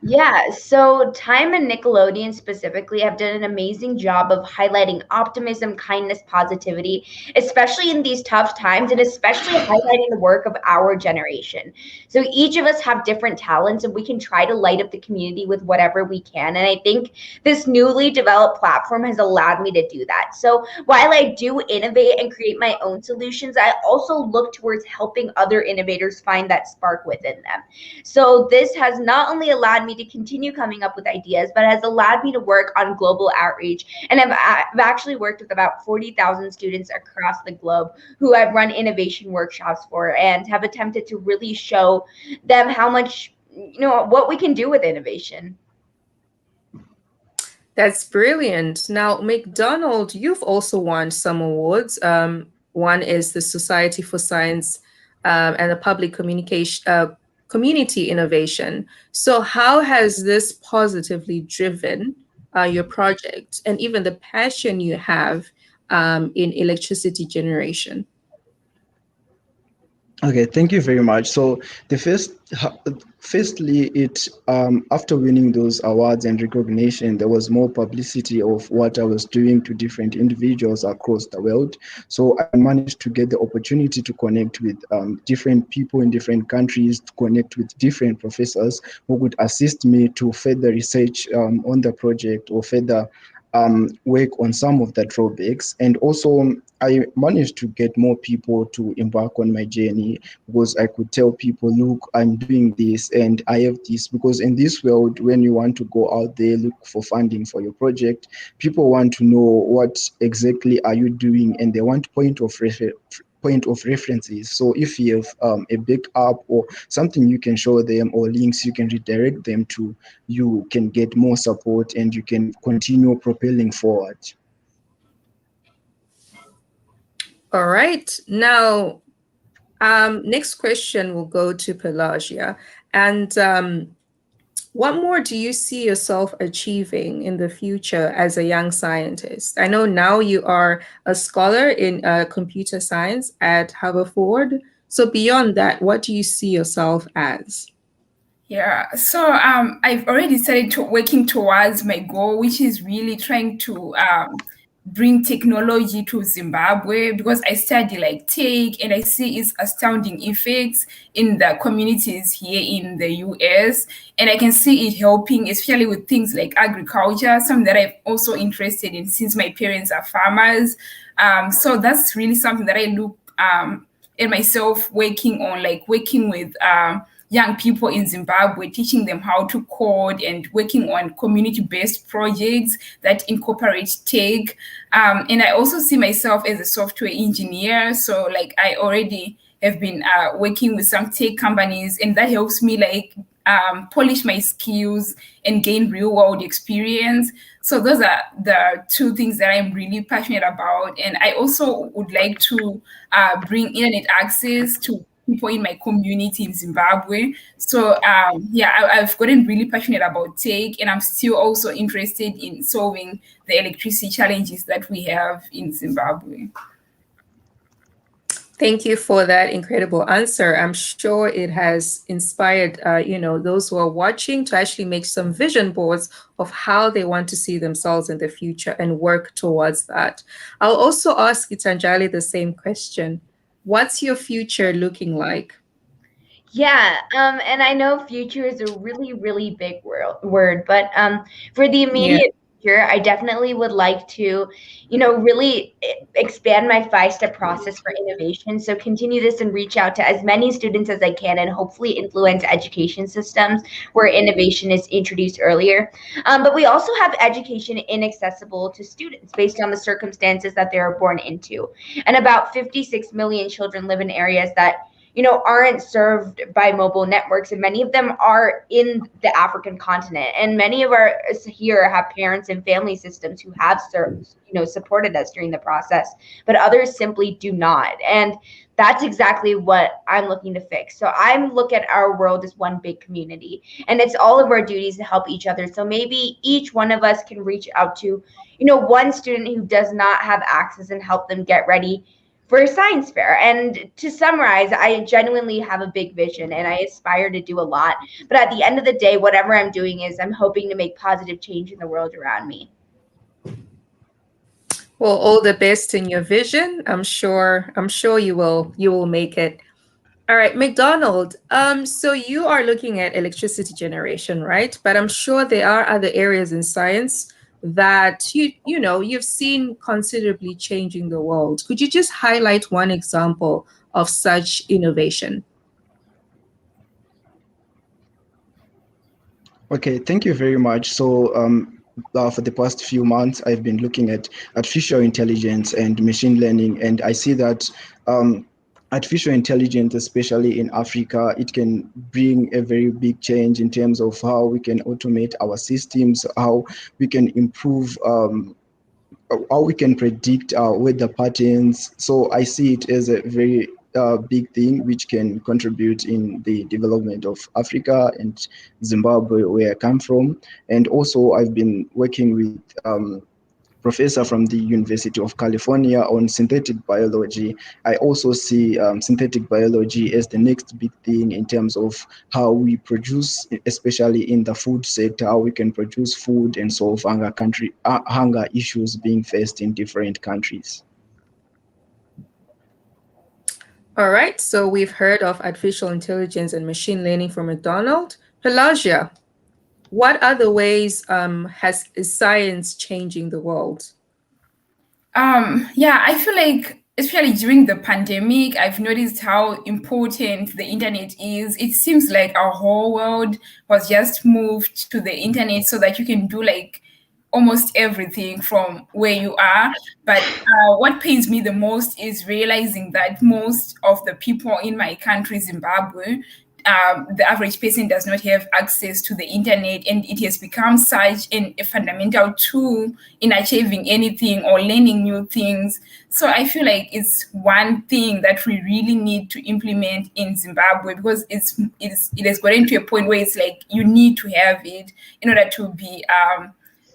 Yeah, so Time and Nickelodeon specifically have done an amazing job of highlighting optimism, kindness, positivity, especially in these tough times, and especially highlighting the work of our generation. So each of us have different talents, and we can try to light up the community with whatever we can. And I think this newly developed platform has allowed me to do that. So while I do innovate and create my own solutions, I also look towards helping other innovators find that spark within them. So this has not only allowed me to continue coming up with ideas, but has allowed me to work on global outreach. And I've actually worked with about 40,000 students across the globe who I've run innovation workshops for, and have attempted to really show them how much, what we can do with innovation. That's brilliant. Now, Macdonald, you've also won some awards. One is the Society for Science and the Public Communication Community Innovation. So how has this positively driven your project and even the passion you have in electricity generation? Okay, thank you very much. So firstly, it after winning those awards and recognition, there was more publicity of what I was doing to different individuals across the world. So I managed to get the opportunity to connect with different people in different countries, to connect with different professors who could assist me to further research on the project, or further work on some of the drawbacks. And also I managed to get more people to embark on my journey, because I could tell people, look, I'm doing this and I have this. Because in this world, when you want to go out there, look for funding for your project, people want to know what exactly are you doing, and they want point of references. So if you have a backup or something you can show them, or links you can redirect them to, you can get more support and you can continue propelling forward. All right. Now, next question will go to Pelagia. And what more do you see yourself achieving in the future as a young scientist? I know now you are a scholar in computer science at Haverford. So beyond that, what do you see yourself as? Yeah, so I've already started working towards my goal, which is really trying to bring technology to Zimbabwe, because I study like tech and I see its astounding effects in the communities here in the US. And I can see it helping, especially with things like agriculture, something that I'm also interested in since my parents are farmers. So that's really something that I look at myself working on, like working with young people in Zimbabwe, teaching them how to code and working on community-based projects that incorporate tech. And I also see myself as a software engineer. So like I already have been working with some tech companies, and that helps me like polish my skills and gain real world experience. So those are the two things that I'm really passionate about. And I also would like to bring internet access to people in my community in Zimbabwe. So I've gotten really passionate about tech, and I'm still also interested in solving the electricity challenges that we have in Zimbabwe. Thank you for that incredible answer. I'm sure it has inspired, those who are watching to actually make some vision boards of how they want to see themselves in the future and work towards that. I'll also ask Gitanjali the same question. What's your future looking like? Yeah, and I know future is a really, really big word, but for the immediate future, I definitely would like to, really expand my 5-step process for innovation. So continue this and reach out to as many students as I can, and hopefully influence education systems where innovation is introduced earlier. But we also have education inaccessible to students based on the circumstances that they are born into. And about 56 million children live in areas that aren't served by mobile networks, and many of them are in the African continent. And many of us here have parents and family systems who have supported us during the process, but others simply do not. And that's exactly what I'm looking to fix. So I look at our world as one big community, and it's all of our duties to help each other. So maybe each one of us can reach out to, one student who does not have access and help them get ready for a science fair. And to summarize, I genuinely have a big vision and I aspire to do a lot. But at the end of the day, whatever I'm doing is I'm hoping to make positive change in the world around me. Well, all the best in your vision. I'm sure you will make it. All right, Macdonald. So you are looking at electricity generation, right? But I'm sure there are other areas in science that you've seen considerably changing the world. Could you just highlight one example of such innovation? Okay, thank you very much. So for the past few months, I've been looking at artificial intelligence and machine learning, and I see that artificial intelligence, especially in Africa, it can bring a very big change in terms of how we can automate our systems, how we can improve, how we can predict weather patterns. So I see it as a very big thing which can contribute in the development of Africa and Zimbabwe, where I come from. And also I've been working with professor from the University of California on synthetic biology. I also see synthetic biology as the next big thing in terms of how we produce, especially in the food sector, how we can produce food and solve hunger issues being faced in different countries. All right, so we've heard of artificial intelligence and machine learning from Macdonald. Pelagia, what other ways is science changing the world? I feel like, especially during the pandemic, I've noticed how important the internet is. It seems like our whole world was just moved to the internet so that you can do like almost everything from where you are. But what pains me the most is realizing that most of the people in my country, Zimbabwe, the average person does not have access to the internet, and it has become such a fundamental tool in achieving anything or learning new things. So I feel like it's one thing that we really need to implement in Zimbabwe, because it has gotten to a point where it's like you need to have it in order to be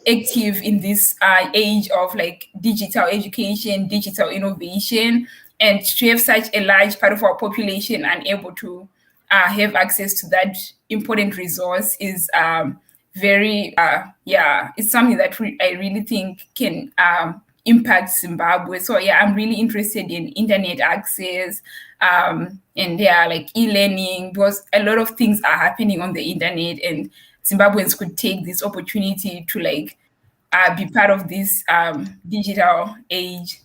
active in this age of like digital education, digital innovation, and to have such a large part of our population unable to have access to that important resource is very, it's something that I really think can impact Zimbabwe. So yeah, I'm really interested in internet access and like e-learning, because a lot of things are happening on the internet, and Zimbabweans could take this opportunity to like be part of this digital age.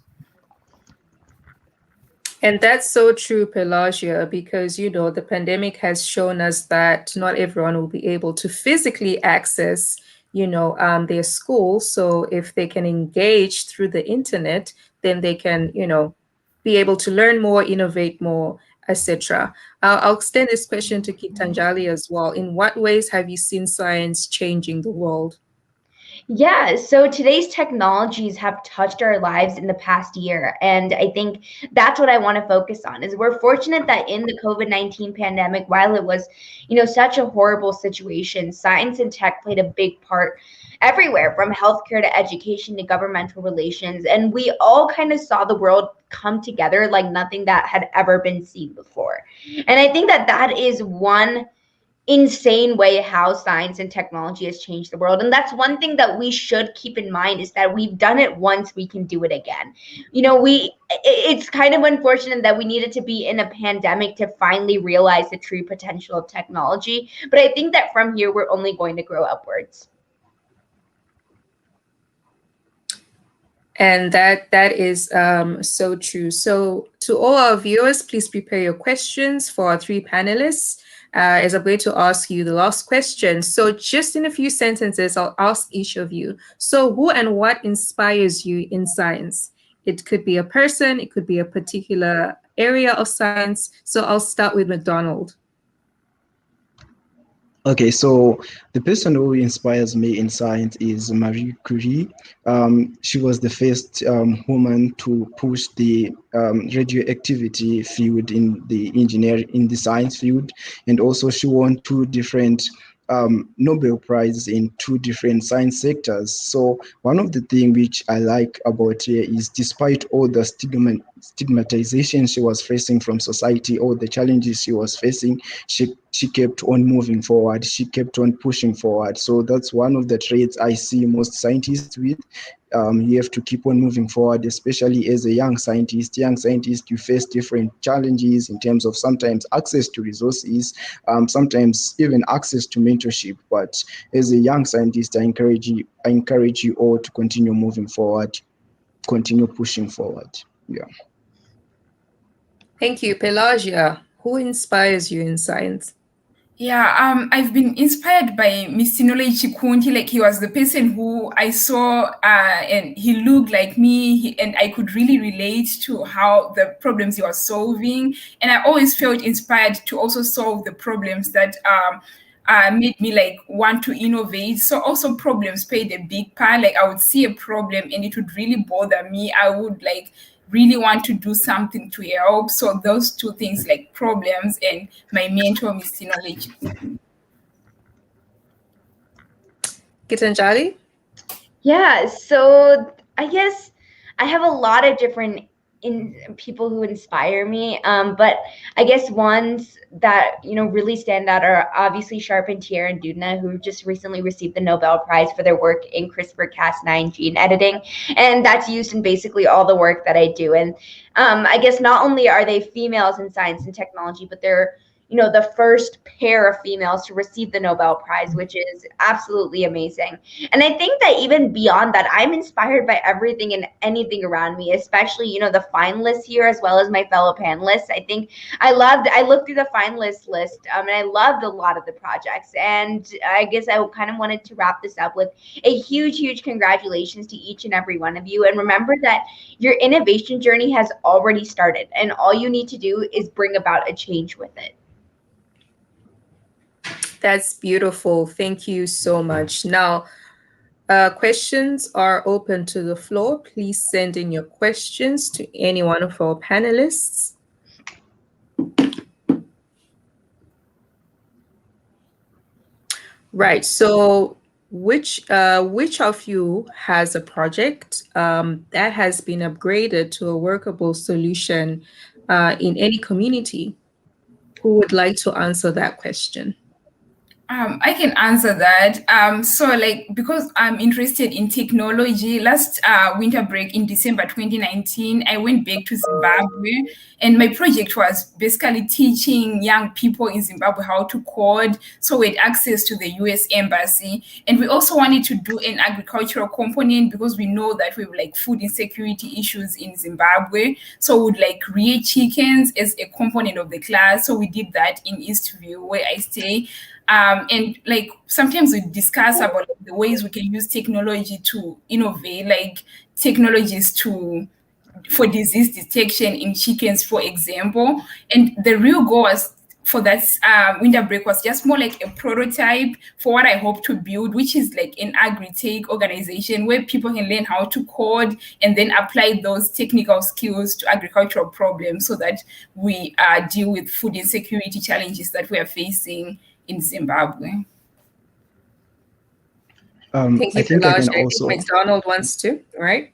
And that's so true, Pelagia, because, the pandemic has shown us that not everyone will be able to physically access, their school. So if they can engage through the internet, then they can, be able to learn more, innovate more, etc. I'll extend this question to Gitanjali as well. In what ways have you seen science changing the world? Yeah, so today's technologies have touched our lives in the past year. And I think that's what I want to focus on is we're fortunate that in the COVID-19 pandemic, while it was, such a horrible situation, science and tech played a big part everywhere from healthcare to education to governmental relations. And we all kind of saw the world come together like nothing that had ever been seen before. And I think that that is one insane way how science and technology has changed the world. And that's one thing that we should keep in mind is that we've done it once, we can do it again. It's kind of unfortunate that we needed to be in a pandemic to finally realize the true potential of technology. But I think that from here, we're only going to grow upwards. And that is so true. So to all our viewers, please prepare your questions for our three panelists. As I'm going to ask you the last question. So just in a few sentences, I'll ask each of you. So who and what inspires you in science? It could be a person, it could be a particular area of science. So I'll start with Macdonald. Okay, so the person who inspires me in science is Marie Curie. She was the first woman to push the radioactivity field in the science field, and also she won two different Nobel Prize in two different science sectors. So one of the things which I like about her is, despite all the stigmatization she was facing from society, all the challenges she was facing, she kept on moving forward. She kept on pushing forward. So that's one of the traits I see most scientists with. You have to keep on moving forward, especially as a young scientist. Young scientists, you face different challenges in terms of sometimes access to resources, sometimes even access to mentorship. But as a young scientist, I encourage you all to continue moving forward, continue pushing forward. Yeah. Thank you. Pelagia, who inspires you in science? Yeah, I've been inspired by Mr. Knowledge Chikunti. Like, he was the person who I saw, and he looked like me, and I could really relate to how the problems he was solving. And I always felt inspired to also solve the problems that made me like want to innovate. So also problems played a big part. Like, I would see a problem and it would really bother me. I would like really want to do something to help. So those two things, like problems and my mentor, Mr. Knowledge. Gitanjali? Yeah, so I guess I have a lot of different people who inspire me, but I guess ones that really stand out are obviously Charpentier and Doudna, who just recently received the Nobel Prize for their work in CRISPR-Cas9 gene editing, and that's used in basically all the work that I do. And I guess not only are they females in science and technology, but they're the first pair of females to receive the Nobel Prize, which is absolutely amazing. And I think that even beyond that, I'm inspired by everything and anything around me, especially, the finalists here, as well as my fellow panelists. I think I looked through the finalist list, and I loved a lot of the projects. And I guess I kind of wanted to wrap this up with a huge, huge congratulations to each and every one of you. And remember that your innovation journey has already started, and all you need to do is bring about a change with it. That's beautiful. Thank you so much. Now, questions are open to the floor. Please send in your questions to any one of our panelists. Right. So which of you has a project that has been upgraded to a workable solution in any community? Who would like to answer that question? I can answer that. So like, because I'm interested in technology, last winter break in December 2019, I went back to Zimbabwe, and my project was basically teaching young people in Zimbabwe how to code. So we had access to the US Embassy, and we also wanted to do an agricultural component because we know that we have like food insecurity issues in Zimbabwe. So we would like create chickens as a component of the class. So we did that in Eastview, where I stay. And like sometimes we discuss about the ways we can use technology to innovate, like technologies for disease detection in chickens, for example. And the real goal was for that winter break was just more like a prototype for what I hope to build, which is like an agri-tech organization where people can learn how to code and then apply those technical skills to agricultural problems so that we deal with food insecurity challenges that we are facing in Zimbabwe. Thank you, Pelagia. I think Macdonald wants to, right?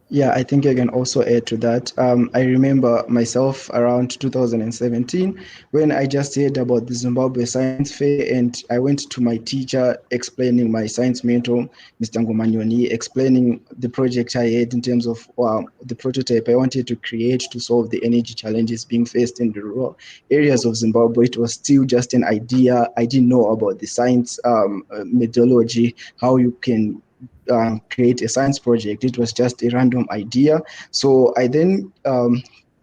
Yeah, I think I can also add to that. I remember myself around 2017 when I just heard about the Zimbabwe Science Fair, and I went to my teacher explaining my science mentor, Mr. Majoni, explaining the project I had in terms of the prototype I wanted to create to solve the energy challenges being faced in the rural areas of Zimbabwe. It was still just an idea. I didn't know about the science methodology, how you can create a science project. It was just a random idea. So I then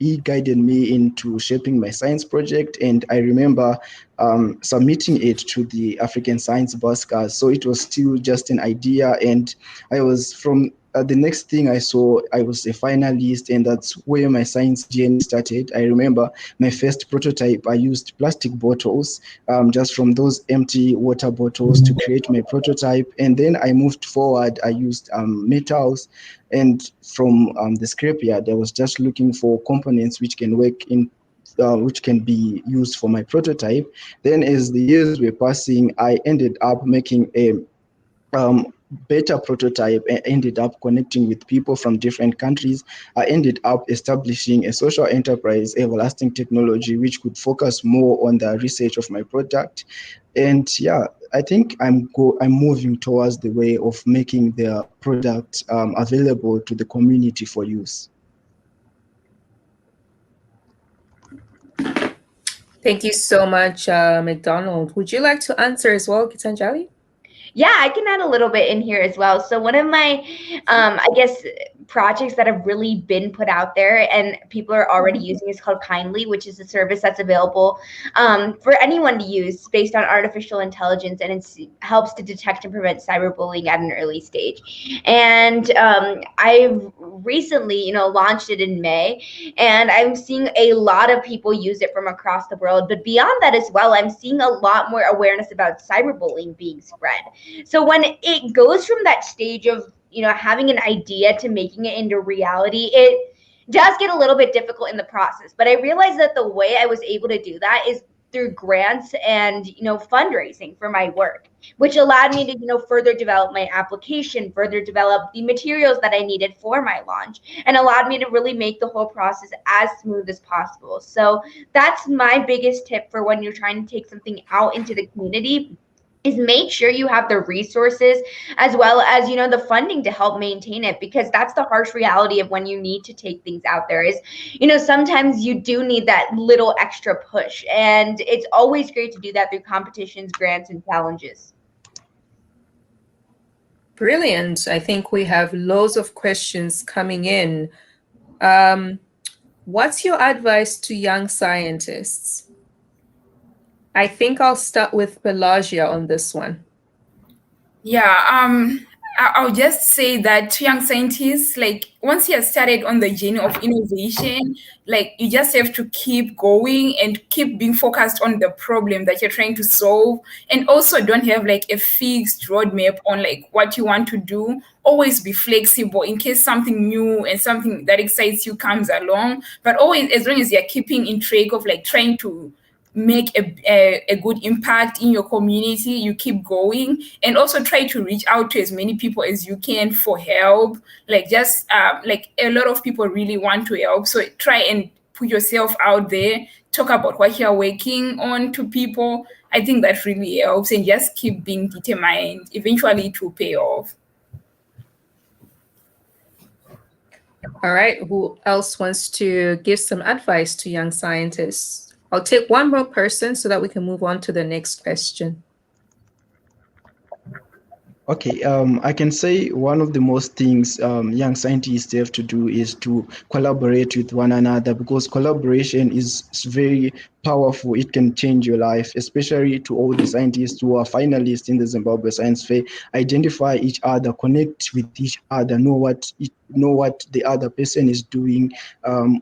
he guided me into shaping my science project, and I remember submitting it to the African Science Baskers. So it was still just an idea, and I was from the next thing I saw, I was a finalist, and that's where my science journey started. I remember my first prototype, I used plastic bottles, just from those empty water bottles to create my prototype. And then I moved forward, I used metals. And from the scrapyard, I was just looking for components which can work in which can be used for my prototype. Then as the years were passing, I ended up making a better prototype and ended up connecting with people from different countries. I ended up establishing a social enterprise, Everlasting Technology, which could focus more on the research of my product. And yeah, I think I'm moving towards the way of making the product available to the community for use. Thank you so much, Macdonald. Would you like to answer as well, Gitanjali? Yeah, I can add a little bit in here as well. So one of my, I guess, projects that have really been put out there and people are already using is called Kindly, which is a service that's available for anyone to use based on artificial intelligence, and it helps to detect and prevent cyberbullying at an early stage. And I recently, launched it in May, and I'm seeing a lot of people use it from across the world. But beyond that as well, I'm seeing a lot more awareness about cyberbullying being spread. So when it goes from that stage of having an idea to making it into reality, it does get a little bit difficult in the process. But I realized that the way I was able to do that is through grants and fundraising for my work, which allowed me to further develop my application, further develop the materials that I needed for my launch, and allowed me to really make the whole process as smooth as possible. So that's my biggest tip for when you're trying to take something out into the community, is make sure you have the resources as well as, the funding to help maintain it, because that's the harsh reality of when you need to take things out there is, sometimes you do need that little extra push. And it's always great to do that through competitions, grants, and challenges. Brilliant. I think we have loads of questions coming in. What's your advice to young scientists? I think I'll start with Pelagia on this one. Yeah, I'll just say that to young scientists, like once you have started on the journey of innovation, like you just have to keep going and keep being focused on the problem that you're trying to solve, and also don't have like a fixed roadmap on like what you want to do. Always be flexible in case something new and something that excites you comes along, but always, as long as you're keeping in track of like trying to make a good impact in your community, you keep going, and also try to reach out to as many people as you can for help. Like just like a lot of people really want to help, so try and put yourself out there talk about what you're working on to people. I think that really helps, and just keep being determined. Eventually it will pay off. All right, who else wants to give some advice to young scientists? I'll take one more person so that we can move on to the next question. Okay, I can say one of the most things young scientists have to do is to collaborate with one another, because collaboration is very powerful. It can change your life, especially to all the scientists who are finalists in the Zimbabwe Science Fair. Identify each other, connect with each other, know what the other person is doing.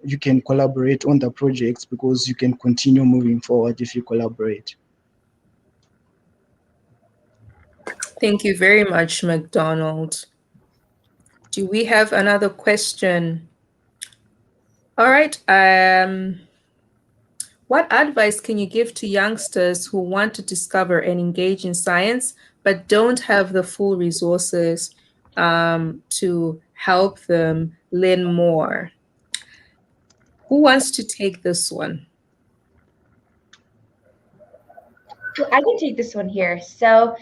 You can collaborate on the projects because you can continue moving forward if you collaborate. Thank you very much, Macdonald. Do we have another question? All right. What advice can you give to youngsters who want to discover and engage in science, but don't have the full resources to help them learn more? Who wants to take this one? I can take this one here. So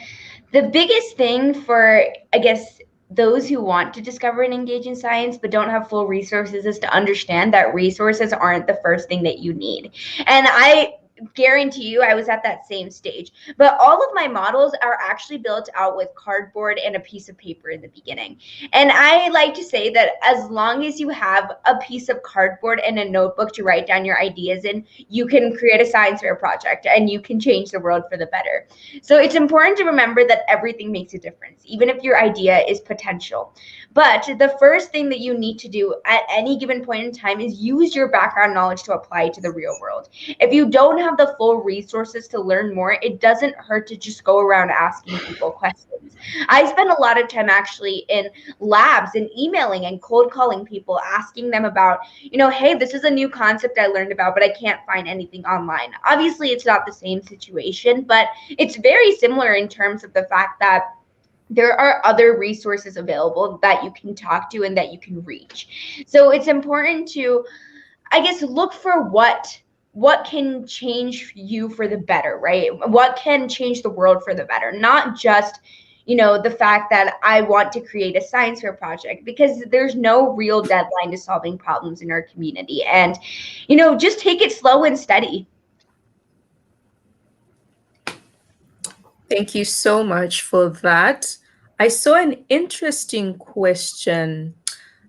the biggest thing for, I guess, those who want to discover and engage in science but don't have full resources is to understand that resources aren't the first thing that you need. And I guarantee you I was at that same stage, but all of my models are actually built out with cardboard and a piece of paper in the beginning. And I like to say that as long as you have a piece of cardboard and a notebook to write down your ideas in, you can create a science fair project and you can change the world for the better. So it's important to remember that everything makes a difference, even if your idea is potential. But the first thing that you need to do at any given point in time is use your background knowledge to apply it to the real world. If you don't have the full resources to learn more, it doesn't hurt to just go around asking people questions. I spend a lot of time actually in labs and emailing and cold calling people, asking them about, hey, this is a new concept I learned about, but I can't find anything online. Obviously, it's not the same situation, but it's very similar in terms of the fact that there are other resources available that you can talk to and that you can reach. So it's important to, I guess, look for what can change you for the better, right? What can change the world for the better, not just the fact that I want to create a science fair project, because there's no real deadline to solving problems in our community. And just take it slow and steady. Thank you so much for that. I saw an interesting question.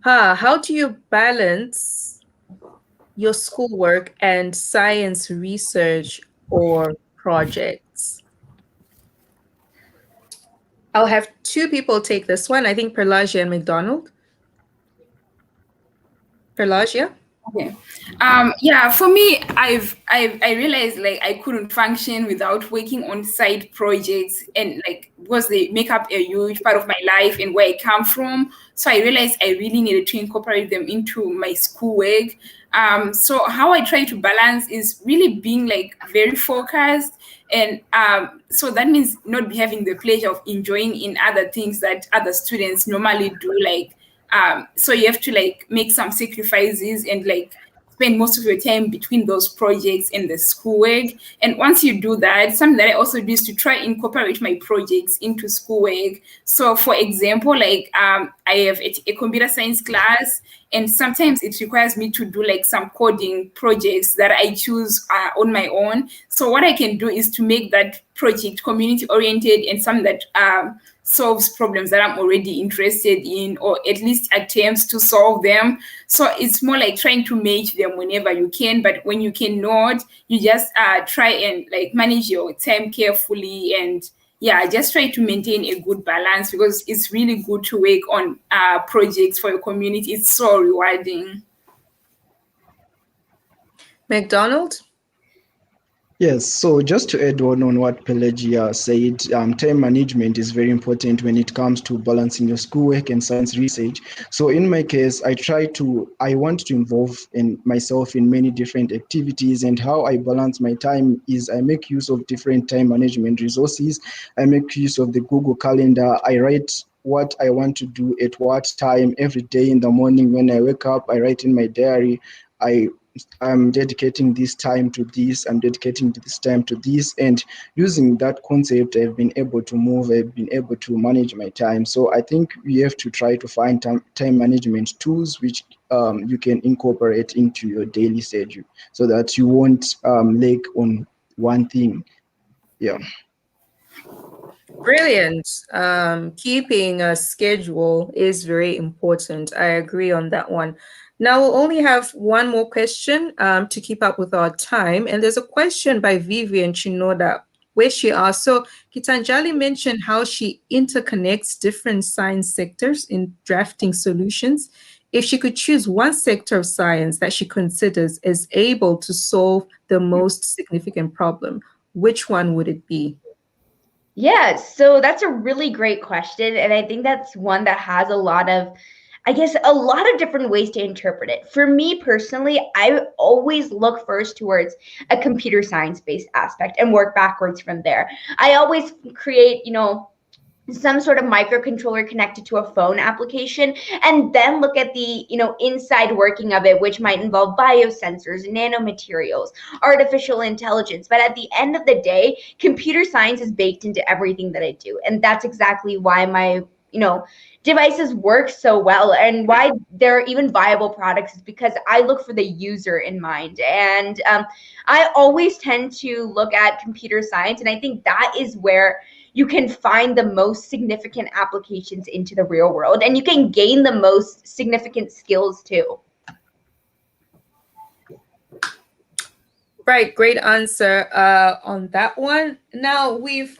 How do you balance your schoolwork and science research or projects? I'll have two people take this one. I think Pelagia and Macdonald. Pelagia? Okay. Yeah, for me, I realized like I couldn't function without working on side projects, and like because they make up a huge part of my life and where I come from. So I realized I really needed to incorporate them into my schoolwork. So how I try to balance is really being like very focused, and so that means not having the pleasure of enjoying in other things that other students normally do, like so you have to like make some sacrifices and like spend most of your time between those projects and the schoolwork. And once you do that, something that I also do is to try and incorporate my projects into schoolwork. So for example, like I have a computer science class, and sometimes it requires me to do like some coding projects that I choose on my own. So what I can do is to make that project community oriented and something that solves problems that I'm already interested in, or at least attempts to solve them. So it's more like trying to make them whenever you can, but when you cannot, you just try and like manage your time carefully, and yeah, just try to maintain a good balance, because it's really good to work on projects for your community. It's so rewarding. Macdonald? Yes, so just to add on what Pelagia said, time management is very important when it comes to balancing your schoolwork and science research. So in my case, I want to involve myself in many different activities, and how I balance my time is I make use of different time management resources. I make use of the Google Calendar. I write what I want to do at what time every day in the morning. When I wake up, I write in my diary. I I'm dedicating this time to this, I'm dedicating this time to this, and using that concept, I've been able to move, I've been able to manage my time. So I think we have to try to find time management tools which you can incorporate into your daily schedule so that you won't lag on one thing. Yeah. Brilliant. Keeping a schedule is very important. I agree on that one. Now we'll only have one more question to keep up with our time. And there's a question by Vivian Chinoda where she asks, so Gitanjali mentioned how she interconnects different science sectors in drafting solutions. If she could choose one sector of science that she considers as able to solve the most significant problem, which one would it be? Yeah, so that's a really great question. And I think that's one that has a lot of different ways to interpret it. For me personally, I always look first towards a computer science based aspect and work backwards from there. I always create, some sort of microcontroller connected to a phone application and then look at the inside working of it, which might involve biosensors, nanomaterials, artificial intelligence. But at the end of the day, computer science is baked into everything that I do, and that's exactly why my devices work so well and why they're even viable products is because I look for the user in mind. And I always tend to look at computer science, and I think that is where you can find the most significant applications into the real world, and you can gain the most significant skills too. Right, great answer on that one. Now we've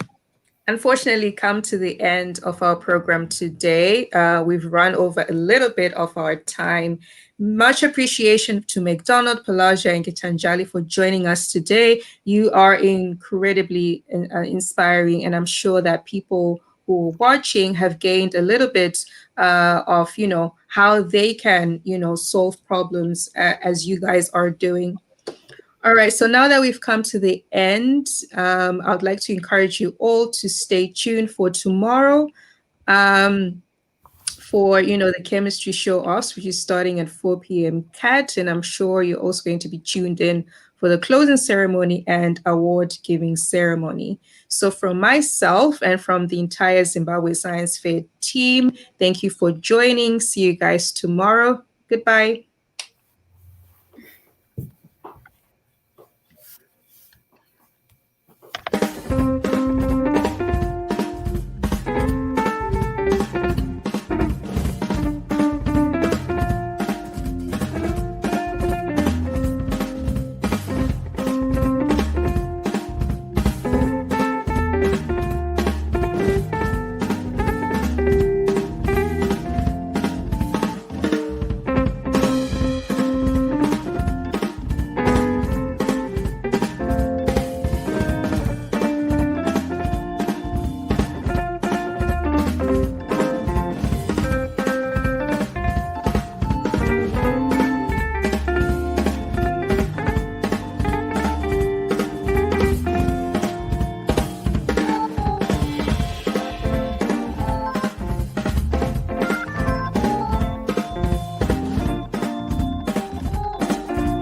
unfortunately come to the end of our program today. We've run over a little bit of our time. Much appreciation to Macdonald, Pelagia, and Gitanjali for joining us today. You are incredibly inspiring, and I'm sure that people who are watching have gained a little bit of, how they can, solve problems as you guys are doing. All right, so now that we've come to the end, I'd like to encourage you all to stay tuned for tomorrow for, the chemistry show offs, which is starting at 4 p.m. CAT, and I'm sure you're also going to be tuned in for the closing ceremony and award giving ceremony. So from myself and from the entire Zimbabwe Science Fair team, thank you for joining. See you guys tomorrow. Goodbye.